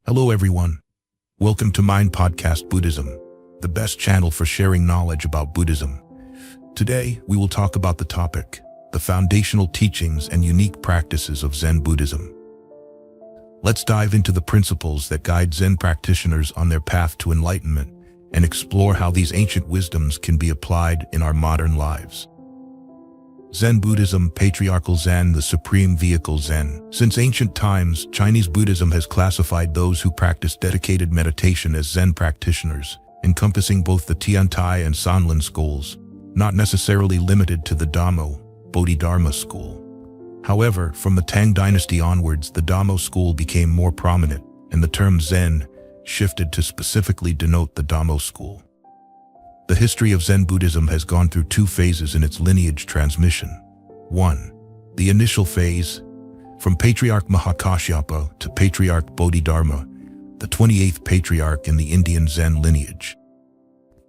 Hello everyone. Welcome to Mind Podcast Buddhism, the best channel for sharing knowledge about Buddhism. Today, we will talk about the topic, the foundational teachings and unique practices of Zen Buddhism. Let's dive into the principles that guide Zen practitioners on their path to enlightenment and explore how these ancient wisdoms can be applied in our modern lives. Zen Buddhism, Patriarchal Zen, the supreme vehicle Zen. Since ancient times, Chinese Buddhism has classified those who practice dedicated meditation as Zen practitioners, encompassing both the Tiantai and Sanlin schools, not necessarily limited to the Dhammo, Bodhidharma school. However, from the Tang dynasty onwards, the Dhammo school became more prominent, and the term Zen shifted to specifically denote the Dhammo school. The history of Zen Buddhism has gone through two phases in its lineage transmission. 1. The initial phase, from Patriarch Mahakashyapa to Patriarch Bodhidharma, the 28th patriarch in the Indian Zen lineage.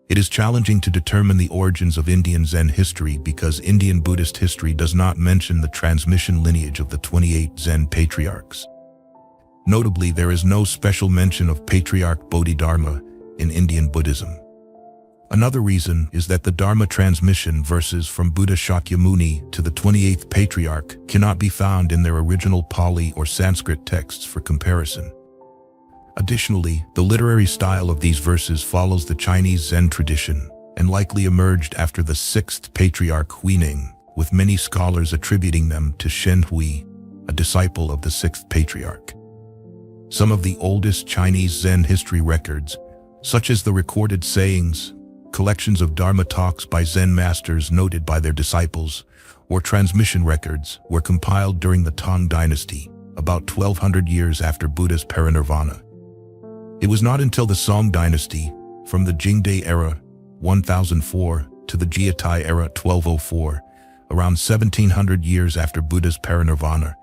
It is challenging to determine the origins of Indian Zen history because Indian Buddhist history does not mention the transmission lineage of the 28 Zen patriarchs. Notably, there is no special mention of Patriarch Bodhidharma in Indian Buddhism. Another reason is that the Dharma transmission verses from Buddha Shakyamuni to the 28th patriarch cannot be found in their original Pali or Sanskrit texts for comparison. Additionally, the literary style of these verses follows the Chinese Zen tradition and likely emerged after the 6th patriarch Huineng, with many scholars attributing them to Shen Hui, a disciple of the 6th patriarch. Some of the oldest Chinese Zen history records, such as the recorded sayings, collections of Dharma talks by Zen masters noted by their disciples, or transmission records, were compiled during the Tang dynasty, about 1200 years after Buddha's parinirvana. It was not until the Song dynasty, from the Jingde era, 1004, to the Jiatai era, 1204, around 1700 years after Buddha's parinirvana,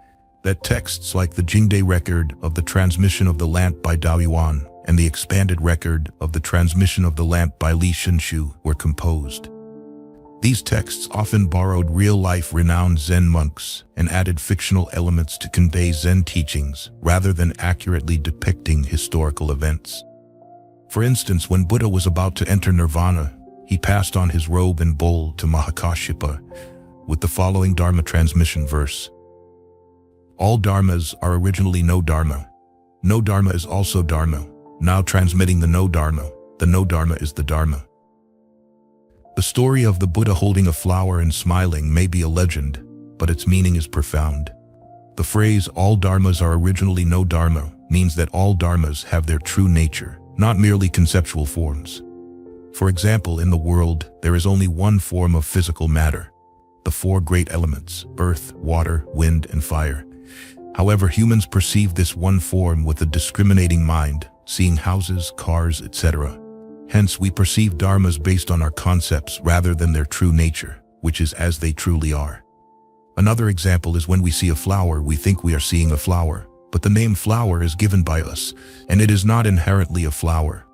that texts like the Jingde record of the transmission of the lamp by Dao Yuan and the expanded record of the transmission of the lamp by Li Shinshu were composed. These texts often borrowed real-life renowned Zen monks and added fictional elements to convey Zen teachings rather than accurately depicting historical events. For instance, when Buddha was about to enter nirvana, he passed on his robe and bowl to Mahakashyapa with the following Dharma transmission verse. All dharmas are originally no dharma. No dharma is also dharma. Now transmitting the no dharma is the dharma. The story of the Buddha holding a flower and smiling may be a legend, but its meaning is profound. The phrase, all dharmas are originally no dharma, means that all dharmas have their true nature, not merely conceptual forms. For example, in the world, there is only one form of physical matter, the four great elements, earth, water, wind, and fire. However, humans perceive this one form with a discriminating mind, seeing houses, cars, etc. Hence, we perceive dharmas based on our concepts rather than their true nature, which is as they truly are. Another example is when we see a flower, we think we are seeing a flower, but the name flower is given by us, and it is not inherently a flower.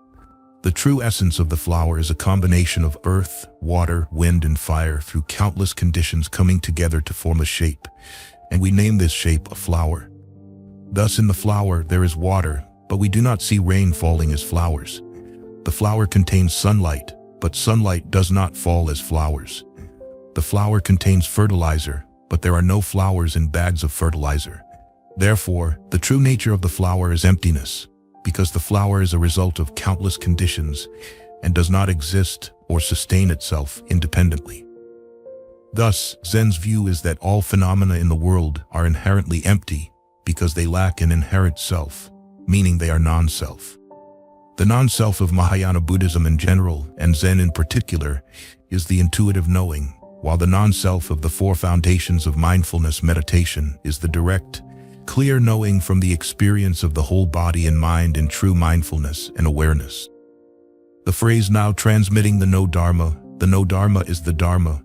The true essence of the flower is a combination of earth, water, wind, and fire through countless conditions coming together to form a shape, and we name this shape a flower. Thus, in the flower, there is water, but we do not see rain falling as flowers. The flower contains sunlight, but sunlight does not fall as flowers. The flower contains fertilizer, but there are no flowers in bags of fertilizer. Therefore, the true nature of the flower is emptiness, because the flower is a result of countless conditions and does not exist or sustain itself independently. Thus, Zen's view is that all phenomena in the world are inherently empty because they lack an inherent self, meaning they are non-self. The non-self of Mahayana Buddhism in general, and Zen in particular, is the intuitive knowing, while the non-self of the four foundations of mindfulness meditation is the direct, clear knowing from the experience of the whole body and mind in true mindfulness and awareness. The phrase now transmitting the no dharma is the dharma,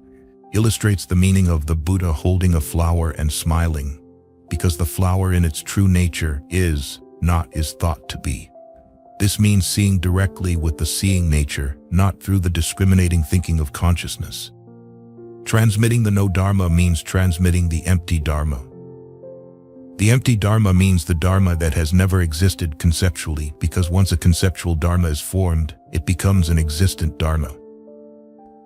illustrates the meaning of the Buddha holding a flower and smiling, because the flower in its true nature is thought to be. This means seeing directly with the seeing nature, not through the discriminating thinking of consciousness. Transmitting the no dharma means transmitting the empty dharma. The empty Dharma means the Dharma that has never existed conceptually, because once a conceptual Dharma is formed, it becomes an existent Dharma.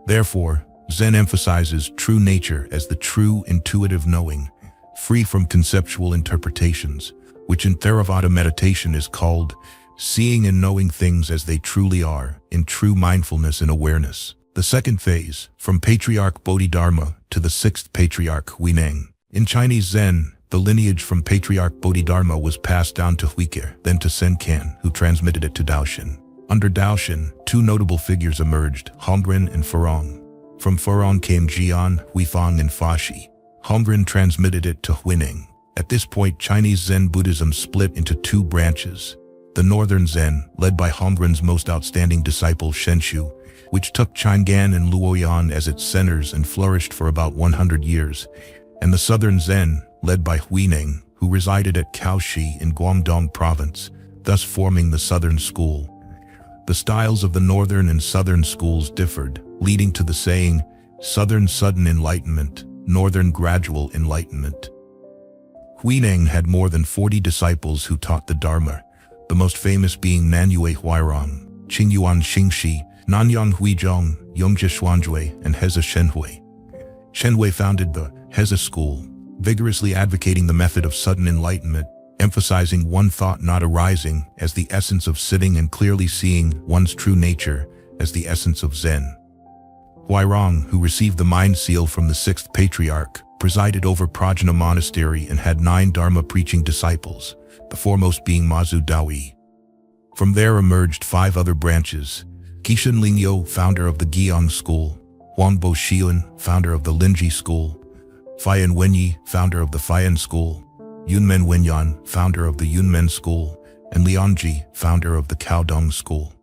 Therefore, Zen emphasizes true nature as the true intuitive knowing, free from conceptual interpretations, which in Theravada meditation is called seeing and knowing things as they truly are, in true mindfulness and awareness. The second phase, from Patriarch Bodhidharma to the sixth Patriarch Huineng. In Chinese Zen, the lineage from Patriarch Bodhidharma was passed down to Huike, then to Senkan, who transmitted it to Daoshin. Under Daoshin, two notable figures emerged, Hongren and Farong. From Farong came Jian, Huifang, and Fashi. Hongren transmitted it to Huineng. At this point, Chinese Zen Buddhism split into two branches. The Northern Zen, led by Hongren's most outstanding disciple Shenshu, which took Chang'an and Luoyang as its centers and flourished for about 100 years, and the Southern Zen, led by Huineng, who resided at Kaohsi in Guangdong province, thus forming the Southern School. The styles of the Northern and Southern schools differed, leading to the saying, Southern sudden enlightenment, Northern gradual enlightenment. Huineng had more than 40 disciples who taught the Dharma, the most famous being Nanyue Huairong, Qingyuan Xingxi, Nanyang Huizhong, Yongzhi Xuanzhui, and Heza Shenhui. Shenhui founded the Heza school, vigorously advocating the method of sudden enlightenment, emphasizing one thought not arising as the essence of sitting and clearly seeing one's true nature as the essence of Zen. Huairong, who received the mind seal from the sixth patriarch, presided over Prajna Monastery and had 9 Dharma-preaching disciples, the foremost being Mazu Dawi. From there emerged 5 other branches: Qishan Lingyo, founder of the Guiyang school; Huangbo Xiun, founder of the Linji school; Faiyan Wenyi, founder of the Faiyan school; Yunmen Wenyan, founder of the Yunmen school; and Liangji, founder of the Caodong school.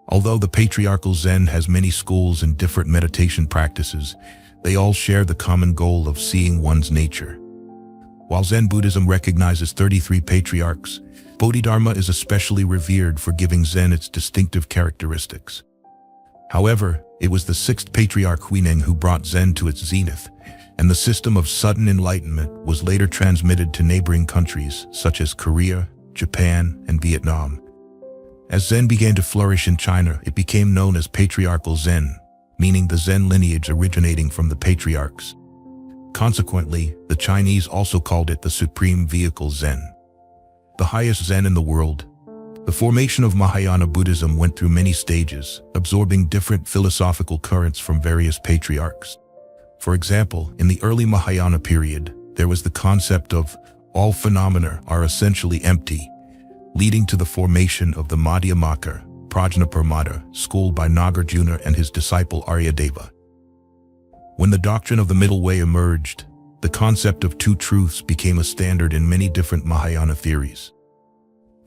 Although the Patriarchal Zen has many schools and different meditation practices, they all share the common goal of seeing one's nature. While Zen Buddhism recognizes 33 patriarchs, Bodhidharma is especially revered for giving Zen its distinctive characteristics. However, it was the sixth patriarch Huineng who brought Zen to its zenith, and the system of sudden enlightenment was later transmitted to neighboring countries such as Korea, Japan, and Vietnam. As Zen began to flourish in China, it became known as Patriarchal Zen, meaning the Zen lineage originating from the patriarchs. Consequently, the Chinese also called it the Supreme Vehicle Zen, the highest Zen in the world. The formation of Mahayana Buddhism went through many stages, absorbing different philosophical currents from various patriarchs. For example, in the early Mahayana period, there was the concept of all phenomena are essentially empty, leading to the formation of the Madhyamaka, Prajnaparamita, school by Nagarjuna and his disciple Aryadeva. When the doctrine of the middle way emerged, the concept of two truths became a standard in many different Mahayana theories.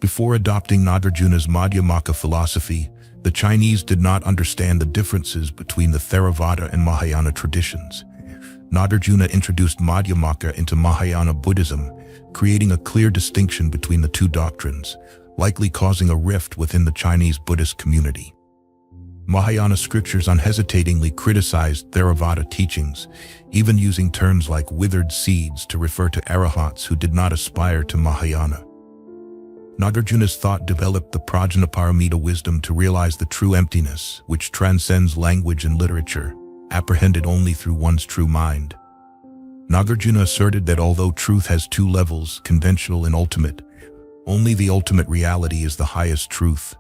Before adopting Nagarjuna's Madhyamaka philosophy, the Chinese did not understand the differences between the Theravada and Mahayana traditions. Nagarjuna introduced Madhyamaka into Mahayana Buddhism, creating a clear distinction between the two doctrines, likely causing a rift within the Chinese Buddhist community. Mahayana scriptures unhesitatingly criticized Theravada teachings, even using terms like withered seeds to refer to arahants who did not aspire to Mahayana. Nagarjuna's thought developed the Prajnaparamita wisdom to realize the true emptiness, which transcends language and literature, apprehended only through one's true mind. Nagarjuna asserted that although truth has 2 levels, conventional and ultimate, only the ultimate reality is the highest truth.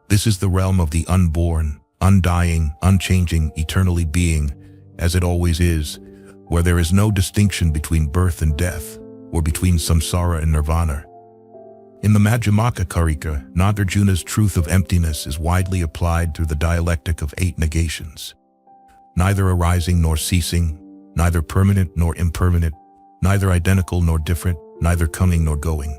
This is the realm of the unborn, undying, unchanging, eternally being, as it always is, where there is no distinction between birth and death, or between samsara and nirvana. In the Madhyamaka Karika, Nagarjuna's truth of emptiness is widely applied through the dialectic of 8 negations: neither arising nor ceasing, neither permanent nor impermanent, neither identical nor different, neither coming nor going.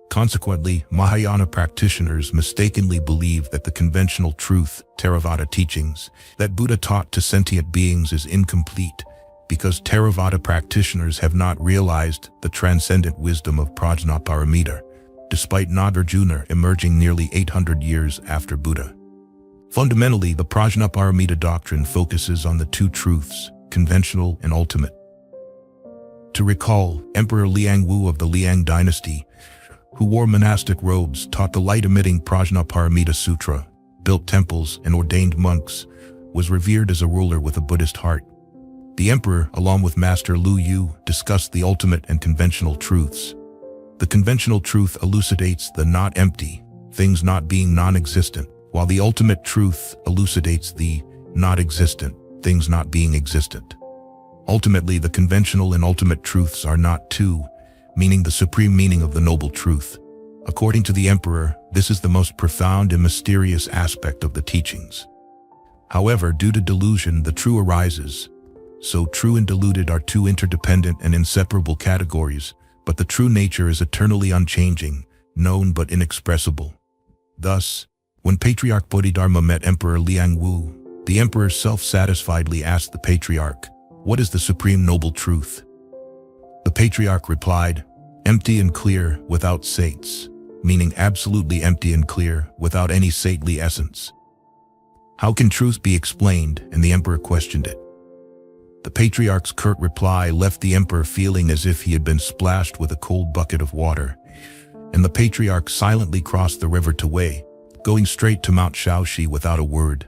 Consequently, Mahayana practitioners mistakenly believe that the conventional truth, Theravada teachings, that Buddha taught to sentient beings is incomplete, because Theravada practitioners have not realized the transcendent wisdom of Prajnaparamita, despite Nagarjuna emerging nearly 800 years after Buddha. Fundamentally, the Prajnaparamita doctrine focuses on the 2 truths, conventional and ultimate. To recall, Emperor Liang Wu of the Liang dynasty, who wore monastic robes, taught the light-emitting Prajnaparamita Sutra, built temples and ordained monks, was revered as a ruler with a Buddhist heart. The emperor, along with Master Lu Yu, discussed the ultimate and conventional truths. The conventional truth elucidates the not empty, things not being non-existent, while the ultimate truth elucidates the not existent, things not being existent. Ultimately, the conventional and ultimate truths are not two, meaning the supreme meaning of the noble truth. According to the emperor, this is the most profound and mysterious aspect of the teachings. However, due to delusion, the true arises. So true and deluded are two interdependent and inseparable categories, but the true nature is eternally unchanging, known but inexpressible. Thus, when Patriarch Bodhidharma met Emperor Liang Wu, the emperor self-satisfiedly asked the patriarch, "What is the supreme noble truth?" The patriarch replied, "Empty and clear, without sates," meaning absolutely empty and clear, without any saintly essence. How can truth be explained? And the emperor questioned it. The patriarch's curt reply left the emperor feeling as if he had been splashed with a cold bucket of water, and the patriarch silently crossed the river to Wei, going straight to Mount Shaoxi without a word.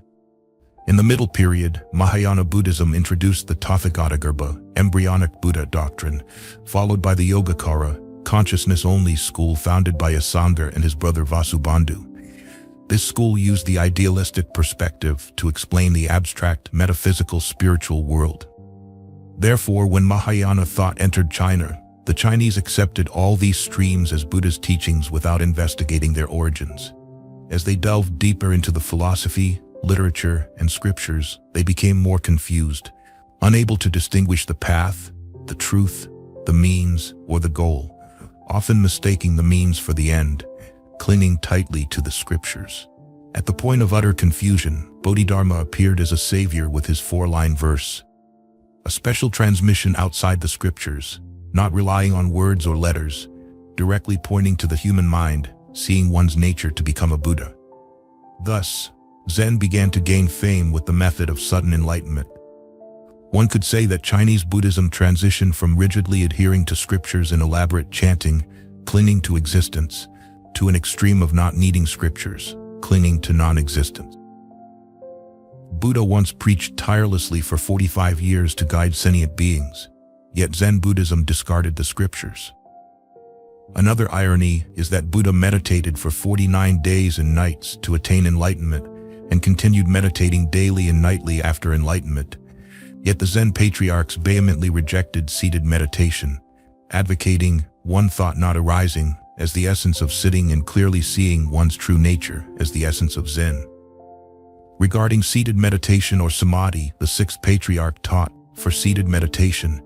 In the Middle Period, Mahayana Buddhism introduced the Tathagatagarbha, embryonic Buddha doctrine, followed by the Yogacara, consciousness-only school founded by Asanga and his brother Vasubandhu. This school used the idealistic perspective to explain the abstract, metaphysical, spiritual world. Therefore, when Mahayana thought entered China, the Chinese accepted all these streams as Buddha's teachings without investigating their origins. As they delved deeper into the philosophy, literature, and scriptures, they became more confused, unable to distinguish the path, the truth, the means, or the goal, often mistaking the means for the end, clinging tightly to the scriptures. At the point of utter confusion, Bodhidharma appeared as a savior with his four-line verse. A special transmission outside the scriptures, not relying on words or letters, directly pointing to the human mind, seeing one's nature to become a Buddha. Thus, Zen began to gain fame with the method of sudden enlightenment. One could say that Chinese Buddhism transitioned from rigidly adhering to scriptures and elaborate chanting, clinging to existence, to an extreme of not needing scriptures, clinging to non-existence. Buddha once preached tirelessly for 45 years to guide sentient beings, yet Zen Buddhism discarded the scriptures. Another irony is that Buddha meditated for 49 days and nights to attain enlightenment and continued meditating daily and nightly after enlightenment. Yet the Zen patriarchs vehemently rejected seated meditation, advocating one thought not arising as the essence of sitting and clearly seeing one's true nature as the essence of Zen. Regarding seated meditation or samadhi, the sixth patriarch taught, for seated meditation,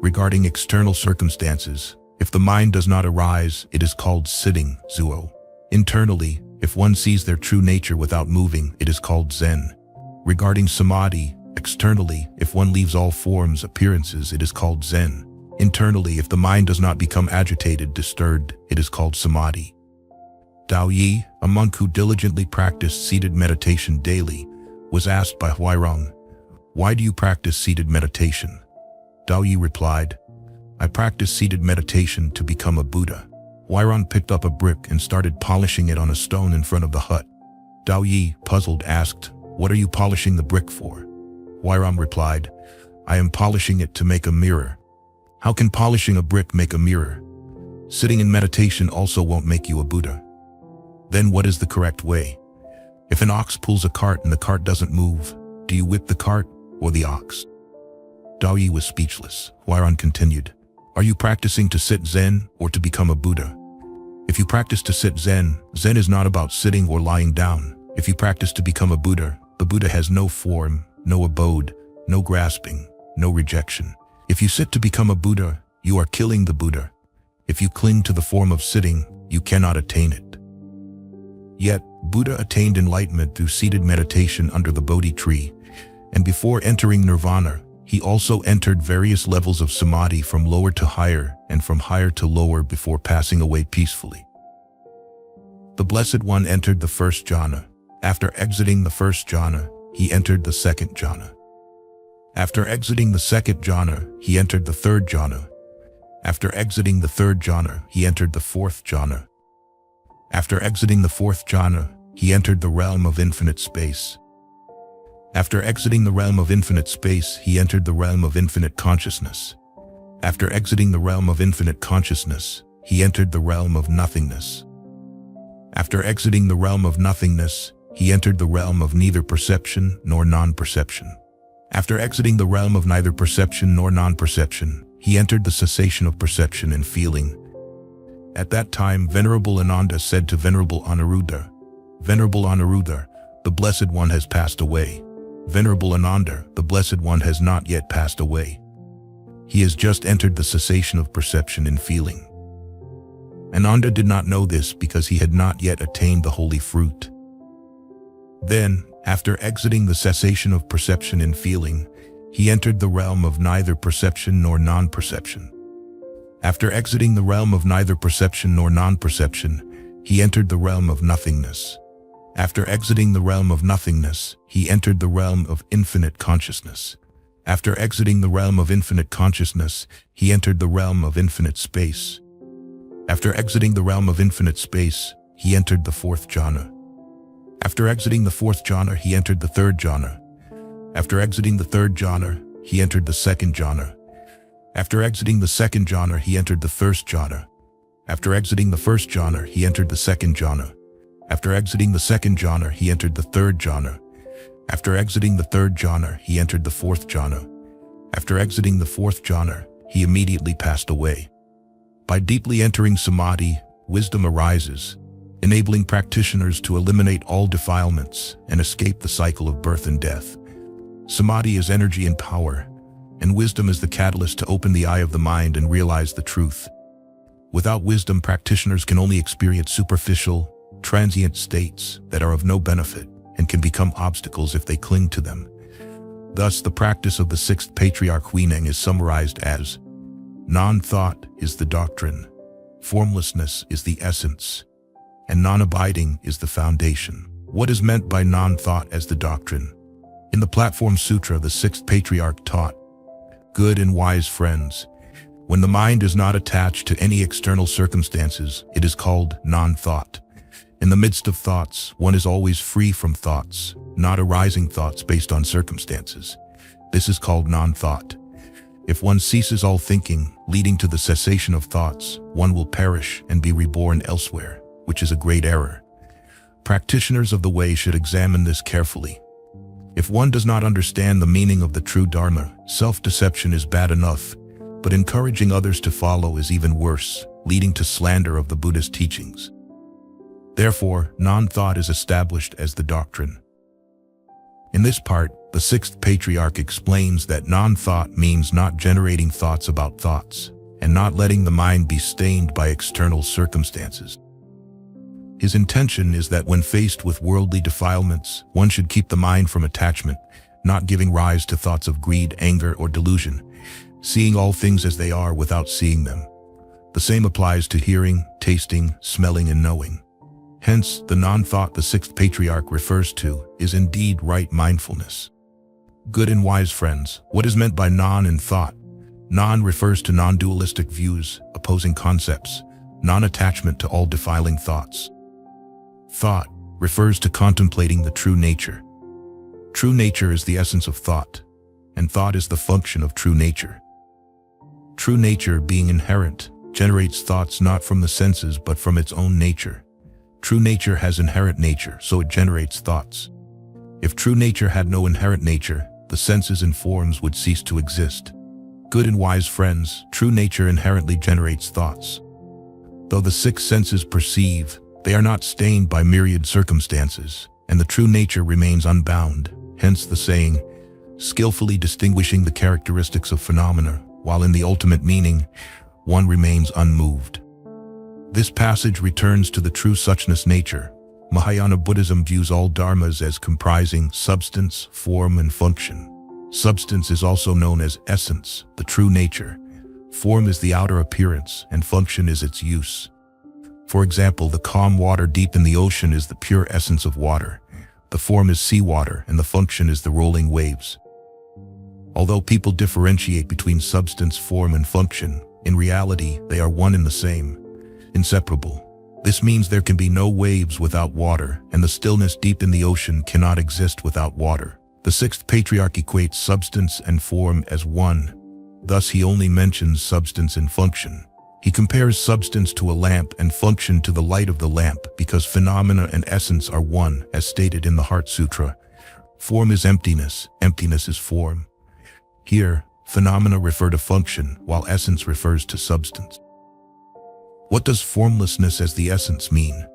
regarding external circumstances, if the mind does not arise, it is called sitting, Zuo. Internally, if one sees their true nature without moving, it is called Zen. Regarding samadhi, externally, if one leaves all forms, appearances, it is called Zen. Internally, if the mind does not become agitated, disturbed, it is called samadhi. Dao Yi, a monk who diligently practiced seated meditation daily, was asked by Huairong, "Why do you practice seated meditation?" Dao Yi replied, "I practice seated meditation to become a Buddha." Huairong picked up a brick and started polishing it on a stone in front of the hut. Dao Yi, puzzled, asked, "What are you polishing the brick for?" Huairong replied, "I am polishing it to make a mirror." How can polishing a brick make a mirror? Sitting in meditation also won't make you a Buddha. Then what is the correct way? If an ox pulls a cart and the cart doesn't move, do you whip the cart or the ox? Dao Yi was speechless. Huairong continued, "Are you practicing to sit Zen or to become a Buddha? If you practice to sit Zen, Zen is not about sitting or lying down. If you practice to become a Buddha, the Buddha has no form, no abode, no grasping, no rejection. If you sit to become a Buddha, you are killing the Buddha. If you cling to the form of sitting, you cannot attain it." Yet, Buddha attained enlightenment through seated meditation under the Bodhi tree, and before entering nirvana, he also entered various levels of samadhi from lower to higher and from higher to lower before passing away peacefully. The Blessed One entered the first jhana. After exiting the first jhana, he entered the second jhana. After exiting the second jhana, he entered the third jhana. After exiting the third jhana, he entered the fourth jhana. After exiting the fourth jhana, he entered the realm of infinite space. After exiting the realm of infinite space, he entered the realm of infinite consciousness. After exiting the realm of infinite consciousness, he entered the realm of nothingness. After exiting the realm of nothingness, he entered the realm of neither perception nor non-perception. After exiting the realm of neither perception nor non-perception, he entered the cessation of perception and feeling. At that time, Venerable Ananda said to Venerable Anuruddha, "Venerable Anuruddha, the Blessed One has passed away. Venerable Ananda, the Blessed One has not yet passed away. He has just entered the cessation of perception and feeling." Ananda did not know this because he had not yet attained the holy fruit. Then, after exiting the cessation of perception and feeling, he entered the realm of neither perception nor non-perception. After exiting the realm of neither perception nor non-perception, he entered the realm of nothingness. After exiting the realm of nothingness, he entered the realm of infinite consciousness. After exiting the realm of infinite consciousness, he entered the realm of infinite space. After exiting the realm of infinite space, he entered the fourth jhana. After exiting the fourth jhana, he entered the third jhana. After exiting the third jhana, he entered the second jhana. After exiting the second jhana, he entered the first jhana. After exiting the first jhana, he entered the second jhana. After exiting the second jhana, he entered the third jhana. After exiting the third jhana, he entered the fourth jhana. After exiting the fourth jhana, he immediately passed away. By deeply entering samadhi, wisdom arises, enabling practitioners to eliminate all defilements and escape the cycle of birth and death. Samadhi is energy and power, and wisdom is the catalyst to open the eye of the mind and realize the truth. Without wisdom, practitioners can only experience superficial, transient states that are of no benefit and can become obstacles if they cling to them. Thus, the practice of the sixth patriarch Huineng is summarized as: non-thought is the doctrine, formlessness is the essence, and non-abiding is the foundation. What is meant by non-thought as the doctrine? In the Platform Sutra, the sixth patriarch taught, "Good and wise friends, when the mind is not attached to any external circumstances, it is called non-thought. In the midst of thoughts, one is always free from thoughts, not arising thoughts based on circumstances. This is called non-thought. If one ceases all thinking, leading to the cessation of thoughts, one will perish and be reborn elsewhere, which is a great error. Practitioners of the way should examine this carefully. If one does not understand the meaning of the true Dharma, self-deception is bad enough, but encouraging others to follow is even worse, leading to slander of the Buddhist teachings. Therefore, non-thought is established as the doctrine." In this part, the sixth patriarch explains that non-thought means not generating thoughts about thoughts, and not letting the mind be stained by external circumstances. His intention is that when faced with worldly defilements, one should keep the mind from attachment, not giving rise to thoughts of greed, anger, or delusion, seeing all things as they are without seeing them. The same applies to hearing, tasting, smelling, and knowing. Hence, the non-thought the sixth patriarch refers to is indeed right mindfulness. Good and wise friends, what is meant by non and thought? Non refers to non-dualistic views, opposing concepts, non-attachment to all defiling thoughts. Thought refers to contemplating the true nature. True nature is the essence of thought, and thought is the function of true nature. True nature, being inherent, generates thoughts not from the senses but from its own nature. True nature has inherent nature, so it generates thoughts. If true nature had no inherent nature, the senses and forms would cease to exist. Good and wise friends, true nature inherently generates thoughts. Though the six senses perceive, they are not stained by myriad circumstances, and the true nature remains unbound. Hence the saying, skillfully distinguishing the characteristics of phenomena, while in the ultimate meaning, one remains unmoved. This passage returns to the true suchness nature. Mahayana Buddhism views all dharmas as comprising substance, form, and function. Substance is also known as essence, the true nature. Form is the outer appearance, and function is its use. For example, the calm water deep in the ocean is the pure essence of water. The form is seawater, and the function is the rolling waves. Although people differentiate between substance, form, and function, In reality, they are one and the same, inseparable. This means there can be no waves without water, and the stillness deep in the ocean cannot exist without water. The sixth patriarch equates substance and form as one. Thus, he only mentions substance and function. He compares substance to a lamp and function to the light of the lamp because phenomena and essence are one, as stated in the Heart Sutra. Form is emptiness, emptiness is form. Here, phenomena refer to function, while essence refers to substance. What does formlessness as the essence mean?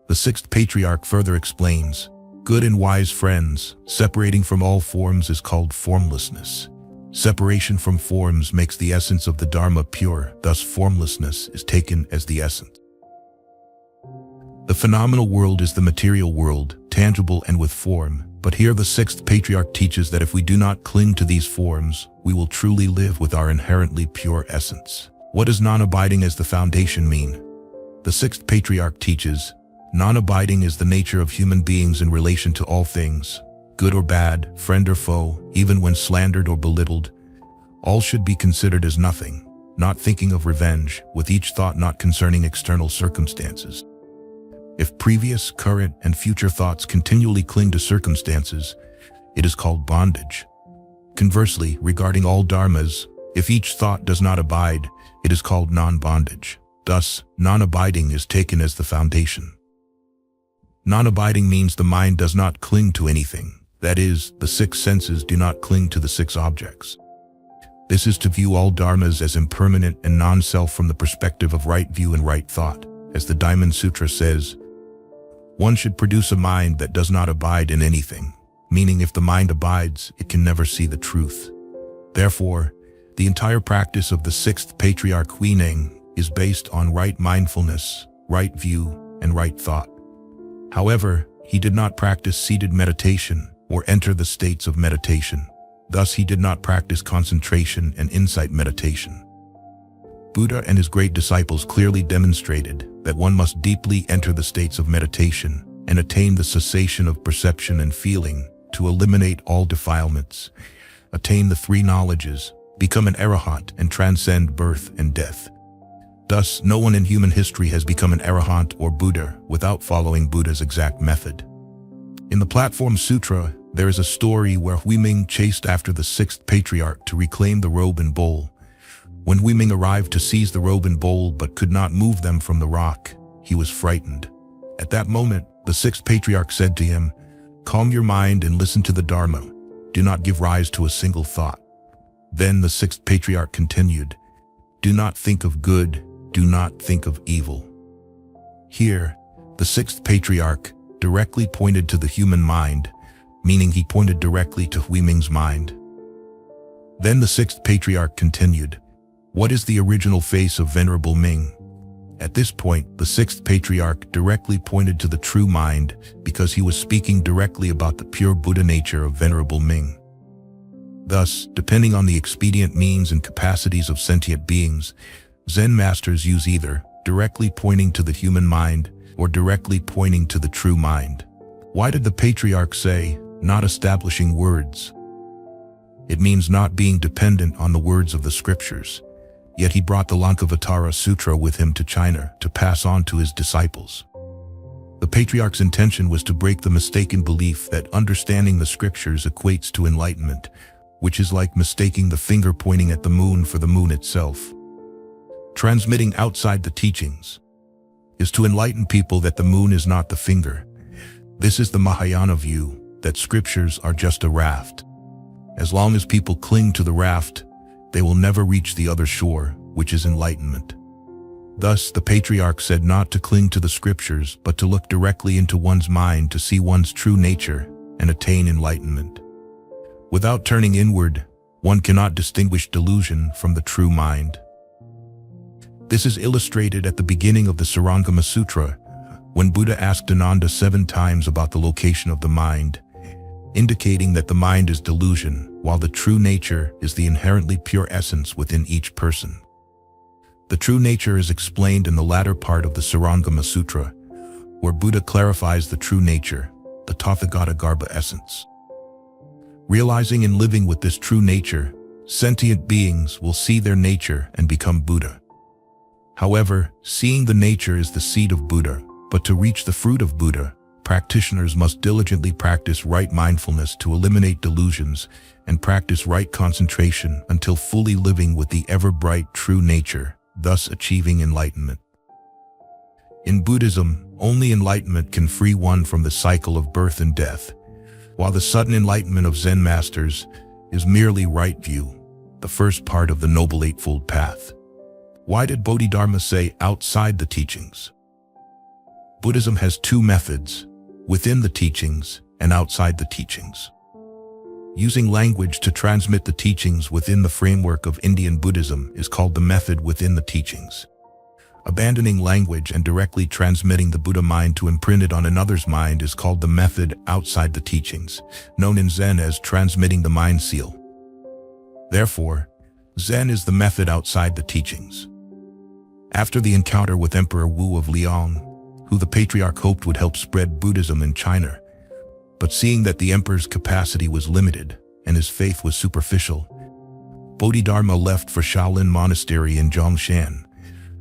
The sixth patriarch further explains, good and wise friends, separating from all forms is called formlessness. Separation from forms makes the essence of the Dharma pure, thus formlessness is taken as the essence. The phenomenal world is the material world, tangible and with form, but here the sixth patriarch teaches that if we do not cling to these forms, we will truly live with our inherently pure essence. What does non-abiding as the foundation mean? The sixth patriarch teaches, non-abiding is the nature of human beings in relation to all things, good or bad, friend or foe, even when slandered or belittled. All should be considered as nothing, not thinking of revenge, with each thought not concerning external circumstances. If previous, current, and future thoughts continually cling to circumstances, it is called bondage. Conversely, regarding all dharmas, if each thought does not abide, it is called non-bondage. Thus, non-abiding is taken as the foundation. Non-abiding means the mind does not cling to anything. That is, the six senses do not cling to the six objects. This is to view all dharmas as impermanent and non-self from the perspective of right view and right thought. As the Diamond Sutra says, one should produce a mind that does not abide in anything, meaning if the mind abides, it can never see the truth. Therefore, the entire practice of the sixth patriarch Huineng is based on right mindfulness, right view, and right thought. However, he did not practice seated meditation or enter the states of meditation. Thus, he did not practice concentration and insight meditation. Buddha and his great disciples clearly demonstrated that one must deeply enter the states of meditation and attain the cessation of perception and feeling to eliminate all defilements, attain the three knowledges, become an arahant, and transcend birth and death. Thus, no one in human history has become an arahant or Buddha without following Buddha's exact method. In the Platform Sutra, there is a story where Huiming chased after the sixth patriarch to reclaim the robe and bowl. When Huiming arrived to seize the robe and bowl but could not move them from the rock, he was frightened. At that moment, the sixth patriarch said to him, "Calm your mind and listen to the Dharma. Do not give rise to a single thought." Then the sixth patriarch continued, "Do not think of good, do not think of evil." Here, the sixth patriarch directly pointed to the human mind, meaning he pointed directly to Huiming's mind. Then the sixth patriarch continued, "What is the original face of Venerable Ming?" At this point, the sixth patriarch directly pointed to the true mind because he was speaking directly about the pure Buddha nature of Venerable Ming. Thus, depending on the expedient means and capacities of sentient beings, Zen masters use either directly pointing to the human mind or directly pointing to the true mind. Why did the patriarch say, not establishing words? It means not being dependent on the words of the scriptures. Yet he brought the Lankavatara Sutra with him to China to pass on to his disciples. The patriarch's intention was to break the mistaken belief that understanding the scriptures equates to enlightenment, which is like mistaking the finger pointing at the moon for the moon itself. Transmitting outside the teachings is to enlighten people that the moon is not the finger. This is the Mahayana view, that scriptures are just a raft. As long as people cling to the raft, they will never reach the other shore, which is enlightenment. Thus, the patriarch said not to cling to the scriptures, but to look directly into one's mind to see one's true nature and attain enlightenment. Without turning inward, one cannot distinguish delusion from the true mind. This is illustrated at the beginning of the Sarangama Sutra, when Buddha asked Ananda 7 times about the location of the mind, indicating that the mind is delusion, while the true nature is the inherently pure essence within each person. The true nature is explained in the latter part of the Sarangama Sutra, where Buddha clarifies the true nature, the Tathagata Garbha essence. Realizing and living with this true nature, Sentient beings will see their nature and become Buddha. However, seeing the nature is the seed of Buddha, but to reach the fruit of Buddha, practitioners must diligently practice right mindfulness to eliminate delusions and practice right concentration until fully living with the ever-bright true nature, thus achieving enlightenment. In Buddhism, only enlightenment can free one from the cycle of birth and death, while the sudden enlightenment of Zen masters is merely right view, the first part of the Noble Eightfold Path. Why did Bodhidharma say outside the teachings? Buddhism has two methods, within the teachings and outside the teachings. Using language to transmit the teachings within the framework of Indian Buddhism is called the method within the teachings. Abandoning language and directly transmitting the Buddha mind to imprint it on another's mind is called the method outside the teachings, known in Zen as transmitting the mind seal. Therefore, Zen is the method outside the teachings. After the encounter with Emperor Wu of Liang, who the Patriarch hoped would help spread Buddhism in China, but seeing that the emperor's capacity was limited and his faith was superficial, Bodhidharma left for Shaolin Monastery in Zhongshan,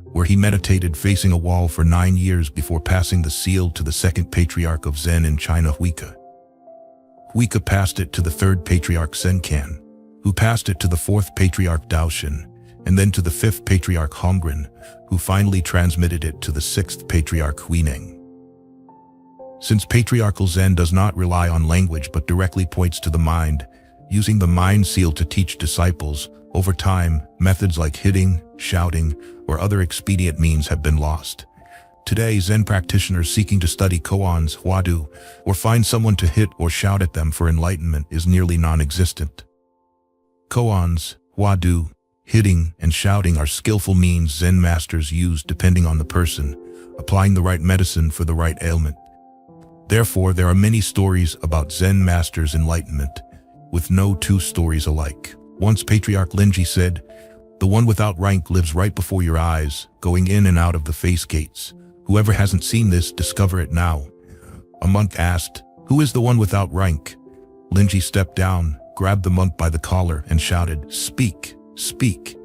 where he meditated facing a wall for 9 years before passing the seal to the second Patriarch of Zen in China, Huike. Huike passed it to the third Patriarch Senkan, who passed it to the fourth Patriarch Daoshin, and then to the fifth Patriarch Hongren, who finally transmitted it to the sixth Patriarch Huineng. Since Patriarchal Zen does not rely on language but directly points to the mind, using the mind seal to teach disciples, over time, methods like hitting, shouting, or other expedient means have been lost. Today, Zen practitioners seeking to study koans, huadu, or find someone to hit or shout at them for enlightenment is nearly non-existent. Koans, huadu, hitting, and shouting are skillful means Zen masters use depending on the person, applying the right medicine for the right ailment. Therefore, there are many stories about Zen masters' enlightenment, with no two stories alike. Once Patriarch Linji said, "The one without rank lives right before your eyes, going in and out of the face gates. Whoever hasn't seen this, discover it now." A monk asked, "Who is the one without rank?" Linji stepped down, grabbed the monk by the collar, and shouted, "Speak, speak."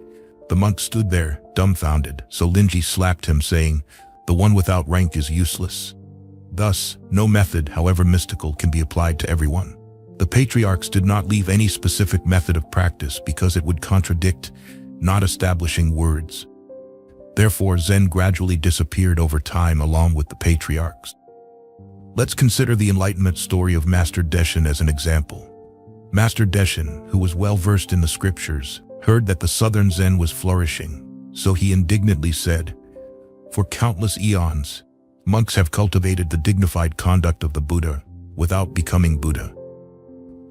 The monk stood there, dumbfounded, so Linji slapped him, saying, "The one without rank is useless." Thus, no method, however mystical, can be applied to everyone. The patriarchs did not leave any specific method of practice because it would contradict not establishing words. Therefore, Zen gradually disappeared over time along with the patriarchs. Let's consider the enlightenment story of Master Deshin as an example. Master Deshin, who was well versed in the scriptures, heard that the southern Zen was flourishing, so he indignantly said, "For countless eons, monks have cultivated the dignified conduct of the Buddha without becoming Buddha.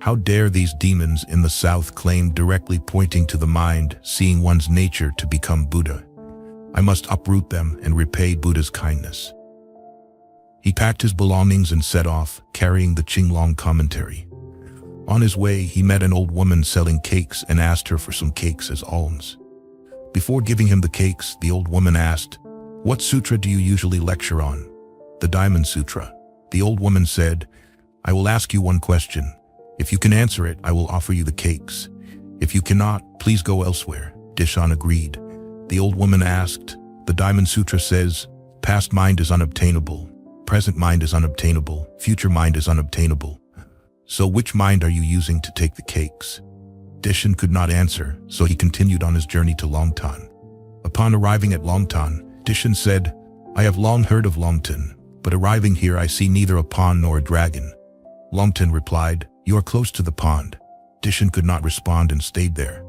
How dare these demons in the south claim directly pointing to the mind, seeing one's nature to become Buddha? I must uproot them and repay Buddha's kindness." He packed his belongings and set off, carrying the Qinglong commentary. On his way, he met an old woman selling cakes and asked her for some cakes as alms. Before giving him the cakes, the old woman asked, "What sutra do you usually lecture on?" "The Diamond Sutra." The old woman said, "I will ask you one question. If you can answer it, I will offer you the cakes. If you cannot, please go elsewhere." Deshin agreed. The old woman asked, "The Diamond Sutra says, past mind is unobtainable, present mind is unobtainable, future mind is unobtainable. So which mind are you using to take the cakes?" Deshin could not answer, so he continued on his journey to Longtan. Upon arriving at Longtan, Deshin said, "I have long heard of Longtan, but arriving here I see neither a pond nor a dragon." Longtan replied, "You are close to the pond." Deshin could not respond and stayed there.